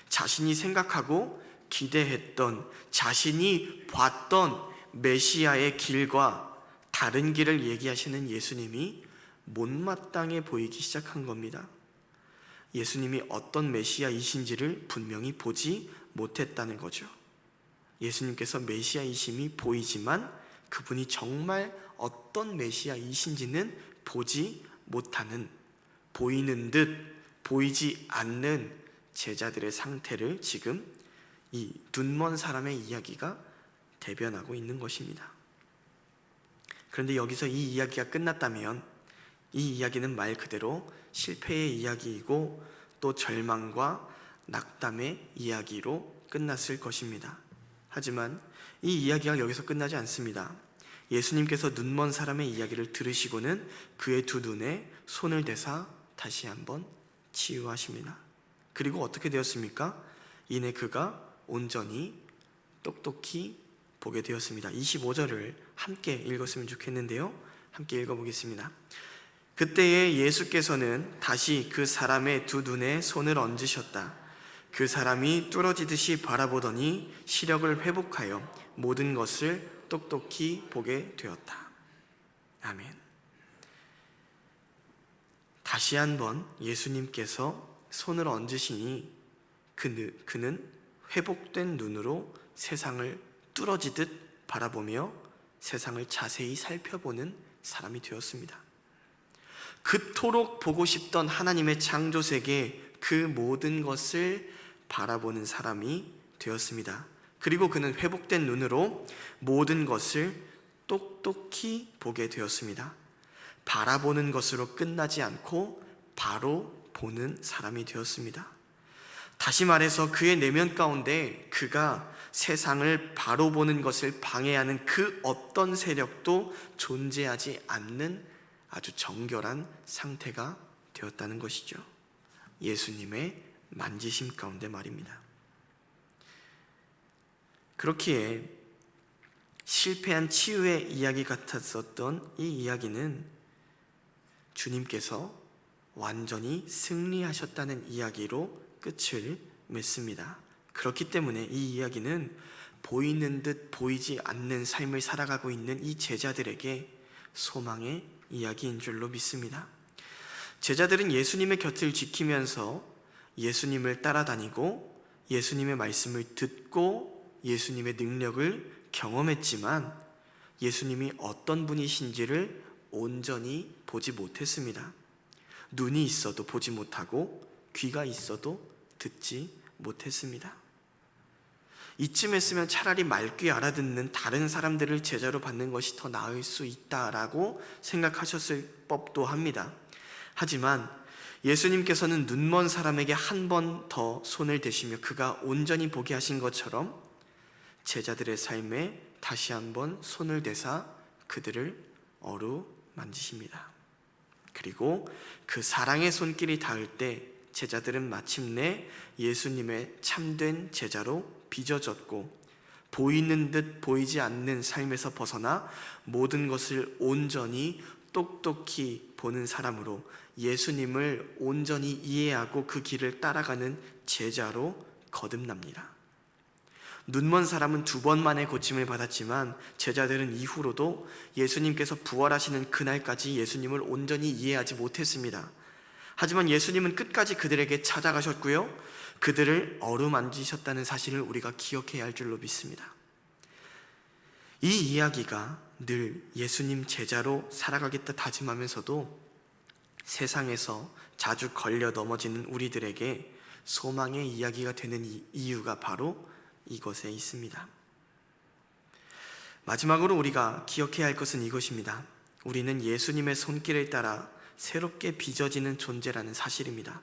자신이 생각하고 기대했던, 자신이 봤던 메시아의 길과 다른 길을 얘기하시는 예수님이 못마땅해 보이기 시작한 겁니다. 예수님이 어떤 메시아이신지를 분명히 보지 못했다는 거죠. 예수님께서 메시아이심이 보이지만 그분이 정말 어떤 메시아이신지는 보지 못하는, 보이는 듯 보이지 않는 제자들의 상태를 지금 이 눈먼 사람의 이야기가 대변하고 있는 것입니다. 그런데 여기서 이 이야기가 끝났다면 이 이야기는 말 그대로 실패의 이야기이고 또 절망과 낙담의 이야기로 끝났을 것입니다. 하지만 이 이야기가 여기서 끝나지 않습니다. 예수님께서 눈먼 사람의 이야기를 들으시고는 그의 두 눈에 손을 대사 다시 한번 치유하십니다. 그리고 어떻게 되었습니까? 이내 그가 온전히 똑똑히 보게 되었습니다. 25절을 함께 읽었으면 좋겠는데요, 함께 읽어보겠습니다. 그때에 예수께서는 다시 그 사람의 두 눈에 손을 얹으셨다. 그 사람이 뚫어지듯이 바라보더니 시력을 회복하여 모든 것을 똑똑히 보게 되었다. 아멘. 다시 한번 예수님께서 손을 얹으시니 그는 회복된 눈으로 세상을 뚫어지듯 바라보며 세상을 자세히 살펴보는 사람이 되었습니다. 그토록 보고 싶던 하나님의 창조세계, 그 모든 것을 바라보는 사람이 되었습니다. 그리고 그는 회복된 눈으로 모든 것을 똑똑히 보게 되었습니다. 바라보는 것으로 끝나지 않고 바로 보는 사람이 되었습니다. 다시 말해서 그의 내면 가운데 그가 세상을 바로 보는 것을 방해하는 그 어떤 세력도 존재하지 않는 아주 정결한 상태가 되었다는 것이죠. 예수님의 만지심 가운데 말입니다. 그렇기에 실패한 치유의 이야기 같았었던 이 이야기는 주님께서 완전히 승리하셨다는 이야기로 끝을 맺습니다. 그렇기 때문에 이 이야기는 보이는 듯 보이지 않는 삶을 살아가고 있는 이 제자들에게 소망의 이야기인 줄로 믿습니다. 제자들은 예수님의 곁을 지키면서 예수님을 따라다니고 예수님의 말씀을 듣고 예수님의 능력을 경험했지만 예수님이 어떤 분이신지를 온전히 보지 못했습니다. 눈이 있어도 보지 못하고 귀가 있어도 듣지 못했습니다. 이쯤 했으면 차라리 말귀 알아듣는 다른 사람들을 제자로 받는 것이 더 나을 수 있다라고 생각하셨을 법도 합니다. 하지만 예수님께서는 눈먼 사람에게 한 번 더 손을 대시며 그가 온전히 보게 하신 것처럼 제자들의 삶에 다시 한번 손을 대사 그들을 어루만지십니다. 그리고 그 사랑의 손길이 닿을 때 제자들은 마침내 예수님의 참된 제자로 빚어졌고 보이는 듯 보이지 않는 삶에서 벗어나 모든 것을 온전히 똑똑히 보는 사람으로 예수님을 온전히 이해하고 그 길을 따라가는 제자로 거듭납니다. 눈먼 사람은 2번 만에 고침을 받았지만 제자들은 이후로도 예수님께서 부활하시는 그날까지 예수님을 온전히 이해하지 못했습니다. 하지만 예수님은 끝까지 그들에게 찾아가셨고요, 그들을 어루만지셨다는 사실을 우리가 기억해야 할 줄로 믿습니다. 이 이야기가 늘 예수님 제자로 살아가겠다 다짐하면서도 세상에서 자주 걸려 넘어지는 우리들에게 소망의 이야기가 되는 이유가 바로 이것에 있습니다. 마지막으로 우리가 기억해야 할 것은 이것입니다. 우리는 예수님의 손길을 따라 새롭게 빚어지는 존재라는 사실입니다.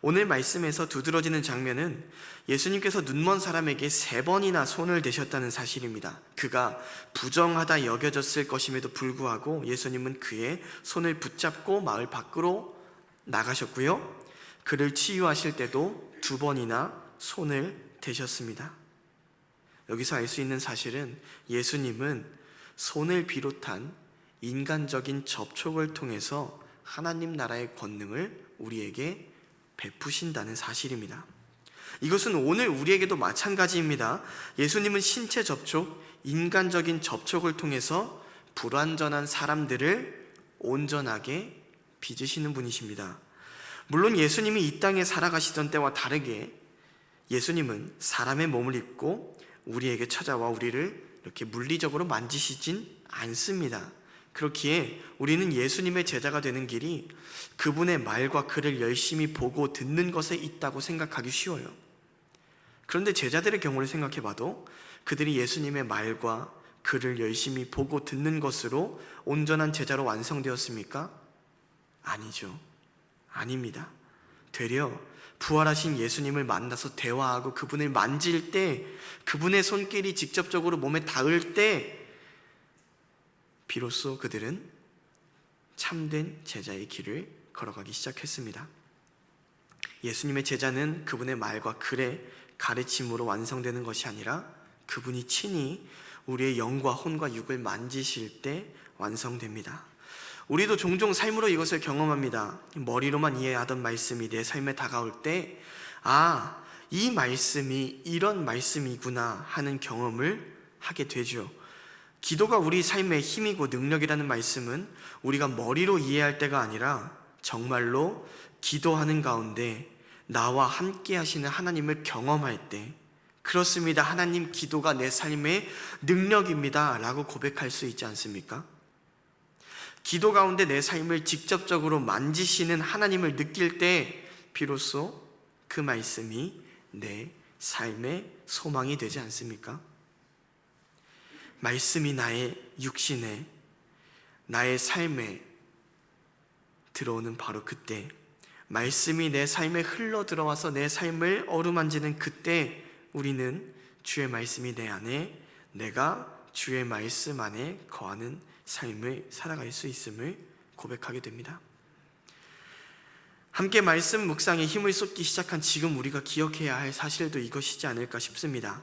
오늘 말씀에서 두드러지는 장면은 예수님께서 눈먼 사람에게 3번이나 손을 대셨다는 사실입니다. 그가 부정하다 여겨졌을 것임에도 불구하고 예수님은 그의 손을 붙잡고 마을 밖으로 나가셨고요, 그를 치유하실 때도 2번이나 손을 대셨습니다. 여기서 알 수 있는 사실은 예수님은 손을 비롯한 인간적인 접촉을 통해서 하나님 나라의 권능을 우리에게 베푸신다는 사실입니다. 이것은 오늘 우리에게도 마찬가지입니다. 예수님은 신체 접촉, 인간적인 접촉을 통해서 불완전한 사람들을 온전하게 빚으시는 분이십니다. 물론 예수님이 이 땅에 살아가시던 때와 다르게 예수님은 사람의 몸을 입고 우리에게 찾아와 우리를 이렇게 물리적으로 만지시진 않습니다. 그렇기에 우리는 예수님의 제자가 되는 길이 그분의 말과 글을 열심히 보고 듣는 것에 있다고 생각하기 쉬워요. 그런데 제자들의 경우를 생각해 봐도 그들이 예수님의 말과 글을 열심히 보고 듣는 것으로 온전한 제자로 완성되었습니까? 아니죠. 아닙니다. 되려 부활하신 예수님을 만나서 대화하고 그분을 만질 때, 그분의 손길이 직접적으로 몸에 닿을 때 비로소 그들은 참된 제자의 길을 걸어가기 시작했습니다. 예수님의 제자는 그분의 말과 글의 가르침으로 완성되는 것이 아니라 그분이 친히 우리의 영과 혼과 육을 만지실 때 완성됩니다. 우리도 종종 삶으로 이것을 경험합니다. 머리로만 이해하던 말씀이 내 삶에 다가올 때, 아, 이 말씀이 이런 말씀이구나 하는 경험을 하게 되죠. 기도가 우리 삶의 힘이고 능력이라는 말씀은 우리가 머리로 이해할 때가 아니라 정말로 기도하는 가운데 나와 함께 하시는 하나님을 경험할 때, 그렇습니다, 하나님, 기도가 내 삶의 능력입니다 라고 고백할 수 있지 않습니까? 기도 가운데 내 삶을 직접적으로 만지시는 하나님을 느낄 때 비로소 그 말씀이 내 삶의 소망이 되지 않습니까? 말씀이 나의 육신에, 나의 삶에 들어오는 바로 그때, 말씀이 내 삶에 흘러 들어와서 내 삶을 어루만지는 그때 우리는 주의 말씀이 내 안에, 내가 주의 말씀 안에 거하는 삶을 살아갈 수 있음을 고백하게 됩니다. 함께 말씀 묵상에 힘을 쏟기 시작한 지금 우리가 기억해야 할 사실도 이것이지 않을까 싶습니다.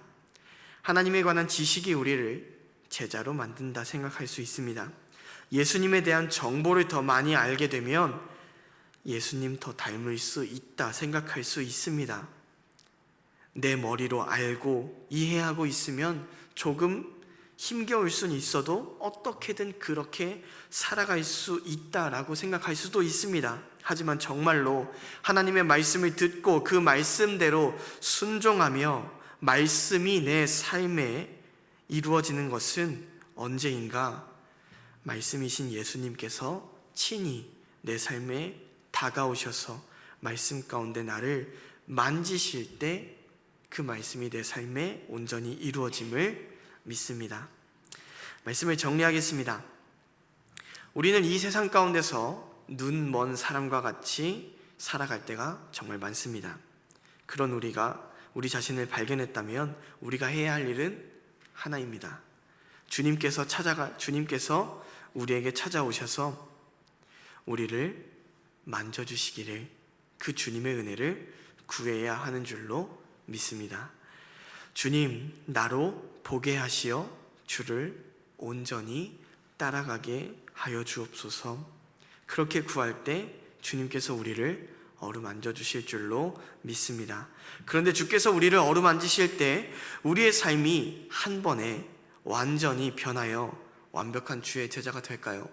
하나님에 관한 지식이 우리를 제자로 만든다 생각할 수 있습니다. 예수님에 대한 정보를 더 많이 알게 되면 예수님 더 닮을 수 있다 생각할 수 있습니다. 내 머리로 알고 이해하고 있으면 조금 힘겨울 수는 있어도 어떻게든 그렇게 살아갈 수 있다라고 생각할 수도 있습니다. 하지만 정말로 하나님의 말씀을 듣고 그 말씀대로 순종하며 말씀이 내 삶에 이루어지는 것은 언제인가 말씀이신 예수님께서 친히 내 삶에 다가오셔서 말씀 가운데 나를 만지실 때 그 말씀이 내 삶에 온전히 이루어짐을 믿습니다. 말씀을 정리하겠습니다. 우리는 이 세상 가운데서 눈 먼 사람과 같이 살아갈 때가 정말 많습니다. 그런 우리가 우리 자신을 발견했다면 우리가 해야 할 일은 하나입니다. 주님께서 우리에게 찾아오셔서 우리를 만져주시기를, 그 주님의 은혜를 구해야 하는 줄로 믿습니다. 주님, 나로 보게 하시어 주를 온전히 따라가게 하여 주옵소서. 그렇게 구할 때 주님께서 우리를 어루만져 주실 줄로 믿습니다. 그런데 주께서 우리를 어루만지실 때 우리의 삶이 한 번에 완전히 변하여 완벽한 주의 제자가 될까요?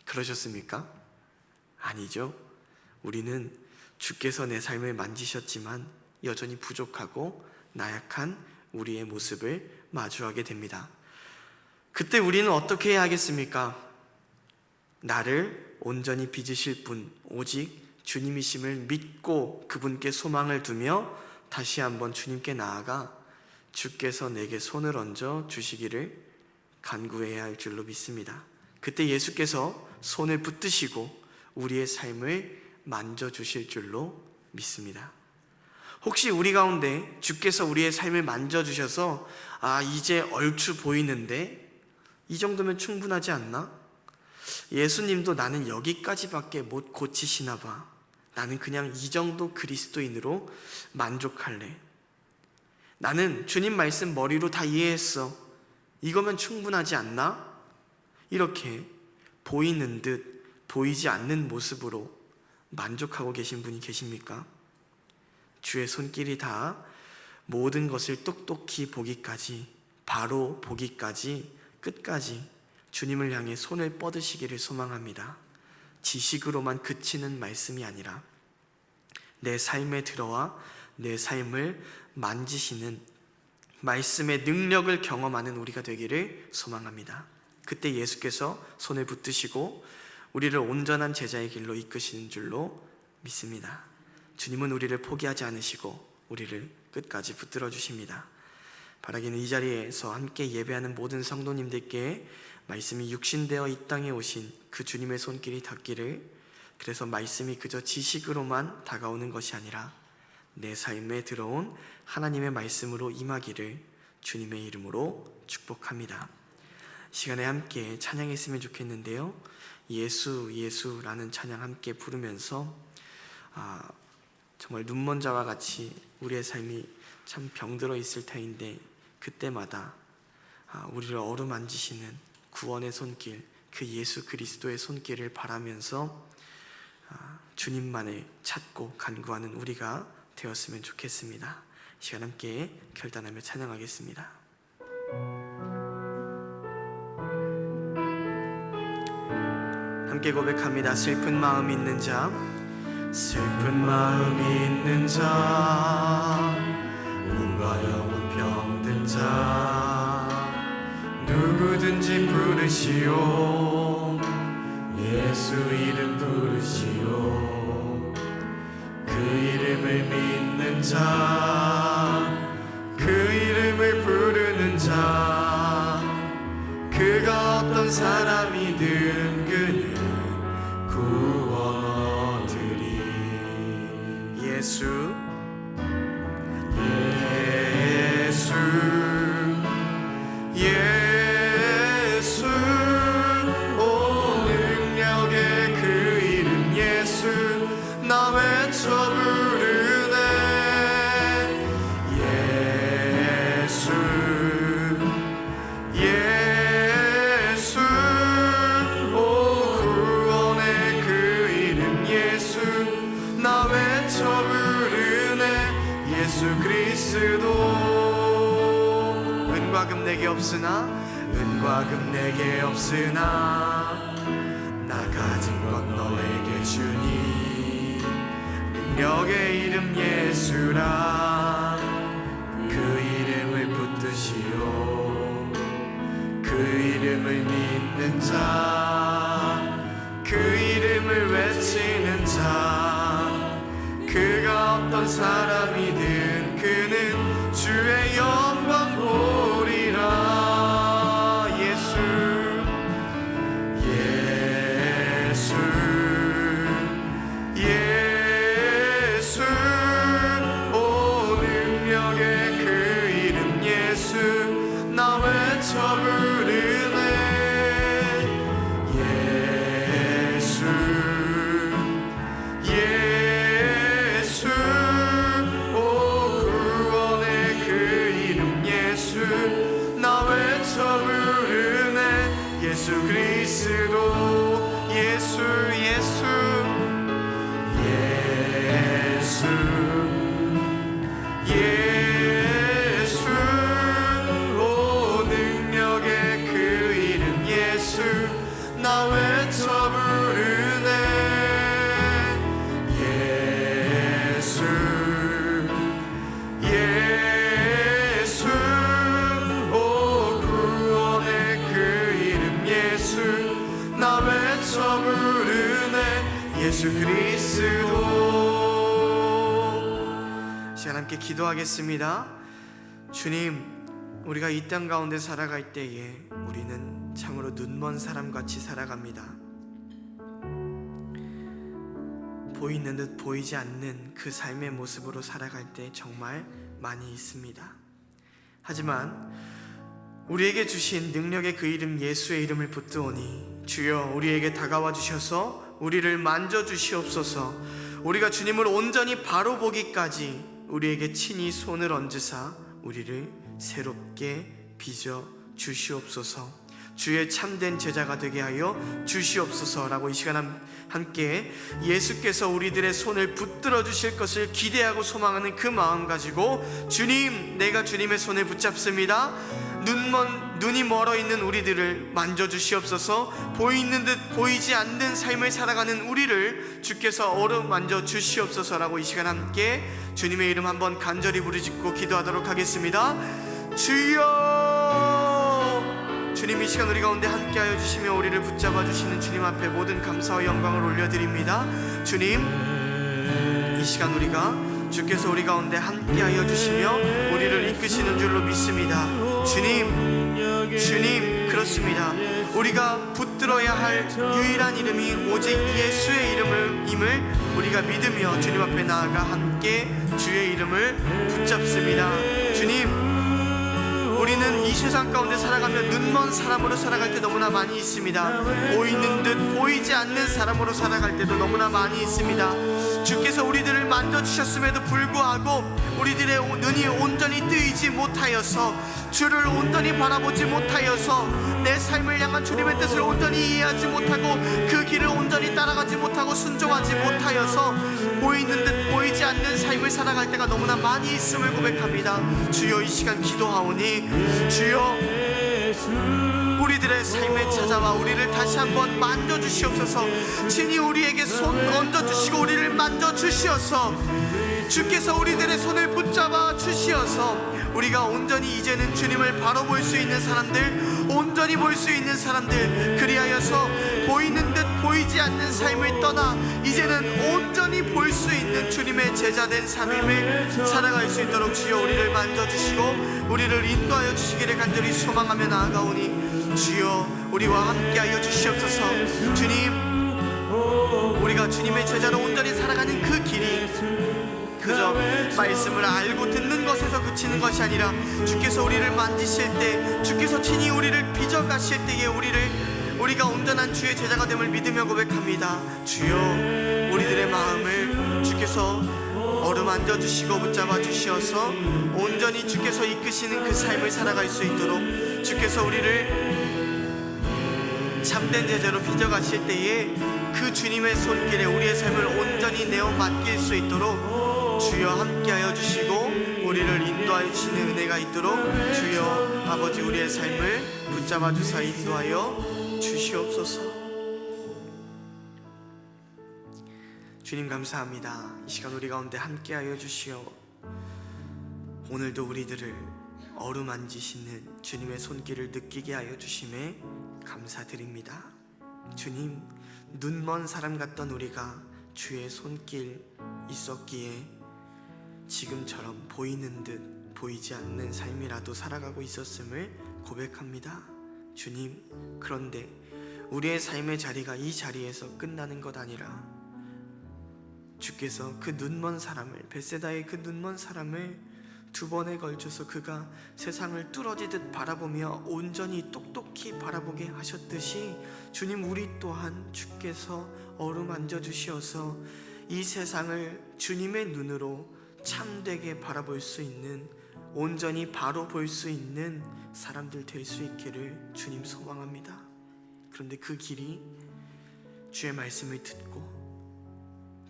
그러셨습니까? 아니죠. 우리는 주께서 내 삶을 만지셨지만 여전히 부족하고 나약한 우리의 모습을 마주하게 됩니다. 그때 우리는 어떻게 해야 하겠습니까? 나를 온전히 빚으실 분, 오직 주님이심을 믿고 그분께 소망을 두며 다시 한번 주님께 나아가 주께서 내게 손을 얹어 주시기를 간구해야 할 줄로 믿습니다. 그때 예수께서 손을 붙드시고 우리의 삶을 만져주실 줄로 믿습니다. 혹시 우리 가운데 주께서 우리의 삶을 만져주셔서 이제 얼추 보이는데 이 정도면 충분하지 않나? 예수님도 나는 여기까지밖에 못 고치시나 봐. 나는 그냥 이 정도 그리스도인으로 만족할래. 나는 주님 말씀 머리로 다 이해했어. 이거면 충분하지 않나? 이렇게 보이는 듯 보이지 않는 모습으로 만족하고 계신 분이 계십니까? 주의 손길이 다 모든 것을 똑똑히 보기까지, 바로 보기까지, 끝까지 주님을 향해 손을 뻗으시기를 소망합니다. 지식으로만 그치는 말씀이 아니라 내 삶에 들어와 내 삶을 만지시는 말씀의 능력을 경험하는 우리가 되기를 소망합니다. 그때 예수께서 손을 붙드시고 우리를 온전한 제자의 길로 이끄시는 줄로 믿습니다. 주님은 우리를 포기하지 않으시고 우리를 끝까지 붙들어 주십니다. 바라기는 이 자리에서 함께 예배하는 모든 성도님들께 말씀이 육신되어 이 땅에 오신 그 주님의 손길이 닿기를, 그래서 말씀이 그저 지식으로만 다가오는 것이 아니라 내 삶에 들어온 하나님의 말씀으로 임하기를 주님의 이름으로 축복합니다. 시간에 함께 찬양했으면 좋겠는데요. 예수 예수라는 찬양 함께 부르면서 정말 눈먼 자와 같이 우리의 삶이 참 병들어 있을 터인데 그때마다 우리를 어루만지시는 구원의 손길, 그 예수 그리스도의 손길을 바라면서 주님만을 찾고 간구하는 우리가 되었으면 좋겠습니다. 이 시간 함께 결단하며 찬양하겠습니다. 함께 고백합니다. 슬픈 마음 있는 자, 슬픈 마음 있는 자, 몸과 영혼 병든 자, 누구든지 부르시오. 예수 이름 부르시오. 그 이름을 믿는 자, 그 이름을 부르는 자, 그가 어떤 사람이든 그는 구원 얻으리. 예수 예수 예수, 오 능력의 그 이름 예수, 나 외쳐 부르네. 예수 예수, 오 구원의 그 이름 예수, 나 외쳐 부르네. 예수 그리스도. 은과 금 내게 없으나, 은과 금 내게 없으나, 나 가진 것 너에게 주니. 능력의 이름 예수라. 그 이름을 붙드시오. 그 이름을 믿는 자, 그 이름을 외치는 자, 그가 어떤 사람이든 그는 주의 영광 보리라. 예수 예수 예수 예수 예수 예수 예수 오 능력의 그 이름 예수 나 외쳐 부르네 예수 예수 오 구원의 그 이름 예수 나 외쳐 부르네 예수 그리스도. 시간 함께 기도하겠습니다. 주님, 우리가 이 땅 가운데 살아갈 때에 우리는 참으로 눈먼 사람같이 살아갑니다. 보이는 듯 보이지 않는 그 삶의 모습으로 살아갈 때 정말 많이 있습니다. 하지만 우리에게 주신 능력의 그 이름 예수의 이름을 붙드오니 주여 우리에게 다가와 주셔서 우리를 만져주시옵소서. 우리가 주님을 온전히 바로 보기까지 우리에게 친히 손을 얹으사 우리를 새롭게 빚어 주시옵소서. 주의 참된 제자가 되게 하여 주시옵소서라고 이 시간 함께 예수께서 우리들의 손을 붙들어 주실 것을 기대하고 소망하는 그 마음 가지고 주님, 내가 주님의 손을 붙잡습니다. 눈이 멀어 있는 우리들을 만져주시옵소서. 보이는 듯 보이지 않는 삶을 살아가는 우리를 주께서 어루만져 주시옵소서라고 이 시간 함께 주님의 이름 한번 간절히 부르짖고 기도하도록 하겠습니다. 주여, 주님 이 시간 우리 가운데 함께하여 주시며 우리를 붙잡아 주시는 주님 앞에 모든 감사와 영광을 올려드립니다. 주님, 이 시간 우리가 주께서 우리 가운데 함께하여 주시며 우리를 이끄시는 줄로 믿습니다. 주님 그렇습니다. 우리가 붙들어야 할 유일한 이름이 오직 예수의 이름임을 우리가 믿으며 주님 앞에 나아가 함께 주의 이름을 붙잡습니다. 주님, 우리는 이 세상 가운데 살아가며 눈먼 사람으로 살아갈 때 너무나 많이 있습니다. 보이는 듯 보이지 않는 사람으로 살아갈 때도 너무나 많이 있습니다. 주께서 우리들을 만져주셨음에도 불구하고 우리들의 눈이 온전히 뜨이지 못하여서 주를 온전히 바라보지 못하여서 내 삶을 향한 주님의 뜻을 온전히 이해하지 못하고 그 길을 온전히 따라가지 못하고 순종하지 못하여서 보이는 듯 보이지 않는 삶을 살아갈 때가 너무나 많이 있음을 고백합니다. 주여, 이 시간 기도하오니 주여 우리들의 삶에 찾아와 우리를 다시 한번 만져주시옵소서. 친히 우리에게 손 얹어주시고 우리를 만져주시어서 주께서 우리들의 손을 붙잡아 주시어서 우리가 온전히 이제는 주님을 바로 볼 수 있는 사람들, 온전히 볼 수 있는 사람들, 그리하여서 보이는 듯 보이지 않는 삶을 떠나 이제는 온전히 볼 수 있는 주님의 제자된 삶을 살아갈 수 있도록 주여 우리를 만져주시고 우리를 인도하여 주시기를 간절히 소망하며 나아가오니 주여 우리와 함께하여 주시옵소서. 주님, 우리가 주님의 제자로 온전히 살아가는 그 길이 그저 말씀을 알고 듣는 것에서 그치는 것이 아니라 주께서 우리를 만지실 때, 주께서 친히 우리를 빚어가실 때에 우리가 온전한 주의 제자가 됨을 믿으며 고백합니다. 주여, 우리들의 마음을 주께서 어루만져 주시고 붙잡아 주시어서 온전히 주께서 이끄시는 그 삶을 살아갈 수 있도록 주께서 우리를 참된 제자로 빚어가실 때에 그 주님의 손길에 우리의 삶을 온전히 내어 맡길 수 있도록 주여 함께하여 주시고 우리를 인도하여 주시는 은혜가 있도록 주여 아버지 우리의 삶을 붙잡아 주사 인도하여 주시옵소서. 주님 감사합니다. 이 시간 우리 가운데 함께하여 주시어 오늘도 우리들을 어루만지시는 주님의 손길을 느끼게 하여 주심에 감사드립니다. 주님, 눈먼 사람 같던 우리가 주의 손길 있었기에 지금처럼 보이는 듯 보이지 않는 삶이라도 살아가고 있었음을 고백합니다. 주님, 그런데 우리의 삶의 자리가 이 자리에서 끝나는 것 아니라 주께서 그 눈먼 사람을, 벳세다의 그 눈먼 사람을 두 번에 걸쳐서 그가 세상을 뚫어지듯 바라보며 온전히 똑똑히 바라보게 하셨듯이 주님, 우리 또한 주께서 어루만져 주시어서 이 세상을 주님의 눈으로 참되게 바라볼 수 있는, 온전히 바로 볼 수 있는 사람들 될 수 있기를 주님 소망합니다. 그런데 그 길이 주의 말씀을 듣고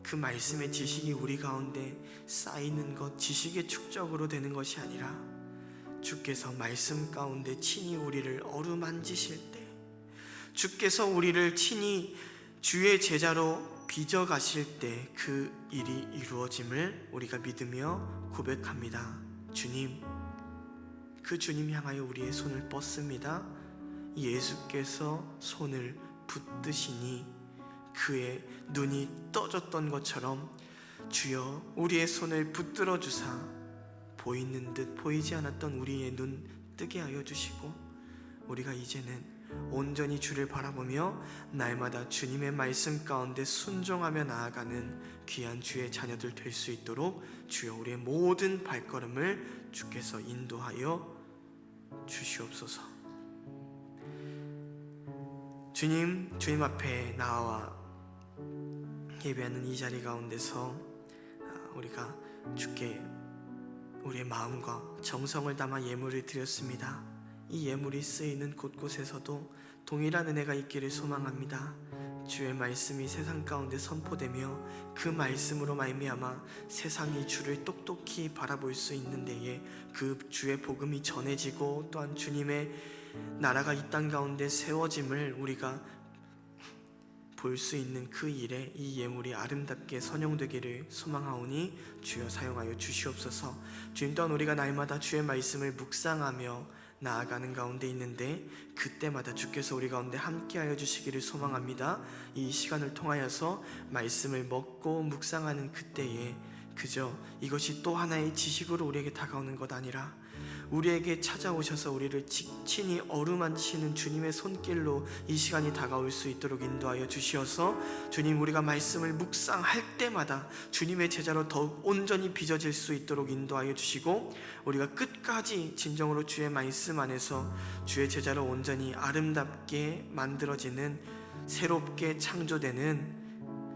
그 말씀의 지식이 우리 가운데 쌓이는 것, 지식의 축적으로 되는 것이 아니라 주께서 말씀 가운데 친히 우리를 어루만지실 때, 주께서 우리를 친히 주의 제자로 빚어가실 때 그 일이 이루어짐을 우리가 믿으며 고백합니다. 주님, 그 주님 향하여 우리의 손을 뻗습니다. 예수께서 손을 붙드시니 그의 눈이 떠졌던 것처럼 주여 우리의 손을 붙들어 주사 보이는 듯 보이지 않았던 우리의 눈 뜨게 하여 주시고, 우리가 이제는 온전히 주를 바라보며 날마다 주님의 말씀 가운데 순종하며 나아가는 귀한 주의 자녀들 될 수 있도록 주여 우리의 모든 발걸음을 주께서 인도하여 주시옵소서. 주님 앞에 나와 예배하는 이 자리 가운데서 우리가 주께 우리의 마음과 정성을 담아 예물을 드렸습니다. 이 예물이 쓰이는 곳곳에서도 동일한 은혜가 있기를 소망합니다. 주의 말씀이 세상 가운데 선포되며 그 말씀으로 말미암아 세상이 주를 똑똑히 바라볼 수 있는 데에 그 주의 복음이 전해지고 또한 주님의 나라가 이 땅 가운데 세워짐을 우리가 볼 수 있는 그 일에 이 예물이 아름답게 선용되기를 소망하오니 주여 사용하여 주시옵소서. 주님, 또한 우리가 날마다 주의 말씀을 묵상하며 나아가는 가운데 있는데 그때마다 주께서 우리 가운데 함께하여 주시기를 소망합니다. 이 시간을 통하여서 말씀을 먹고 묵상하는 그때에 그저 이것이 또 하나의 지식으로 우리에게 다가오는 것 아니라 우리에게 찾아오셔서 우리를 친히 어루만지시는 주님의 손길로 이 시간이 다가올 수 있도록 인도하여 주시어서 주님, 우리가 말씀을 묵상할 때마다 주님의 제자로 더욱 온전히 빚어질 수 있도록 인도하여 주시고, 우리가 끝까지 진정으로 주의 말씀 안에서 주의 제자로 온전히 아름답게 만들어지는, 새롭게 창조되는,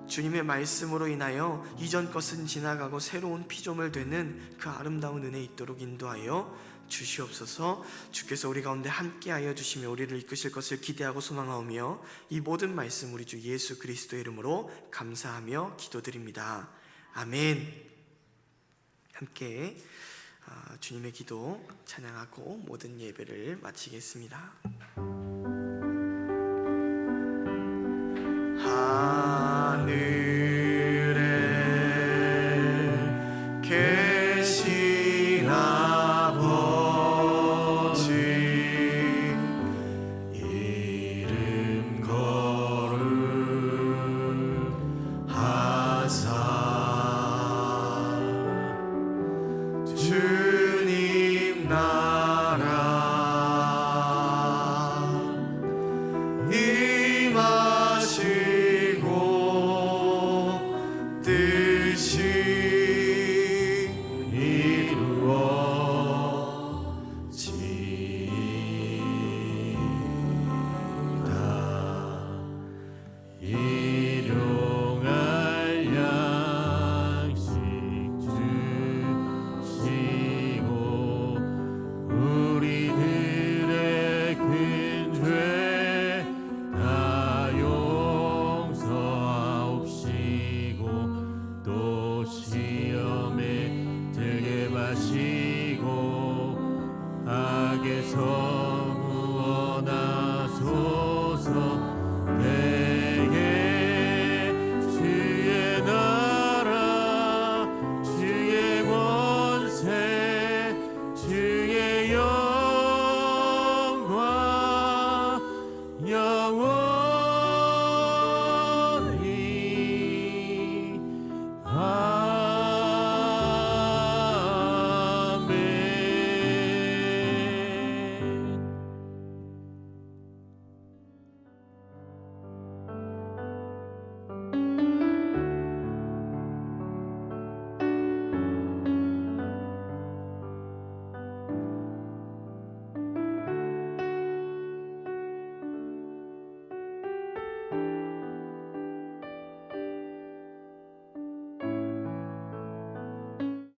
주님의 말씀으로 인하여 이전 것은 지나가고 새로운 피조물 되는 그 아름다운 은혜 있도록 인도하여 주시옵소서. 주께서 우리 가운데 함께하여 주시며 우리를 이끄실 것을 기대하고 소망하오며 이 모든 말씀 우리 주 예수 그리스도의 이름으로 감사하며 기도드립니다. 아멘. 함께 주님의 기도 찬양하고 모든 예배를 마치겠습니다.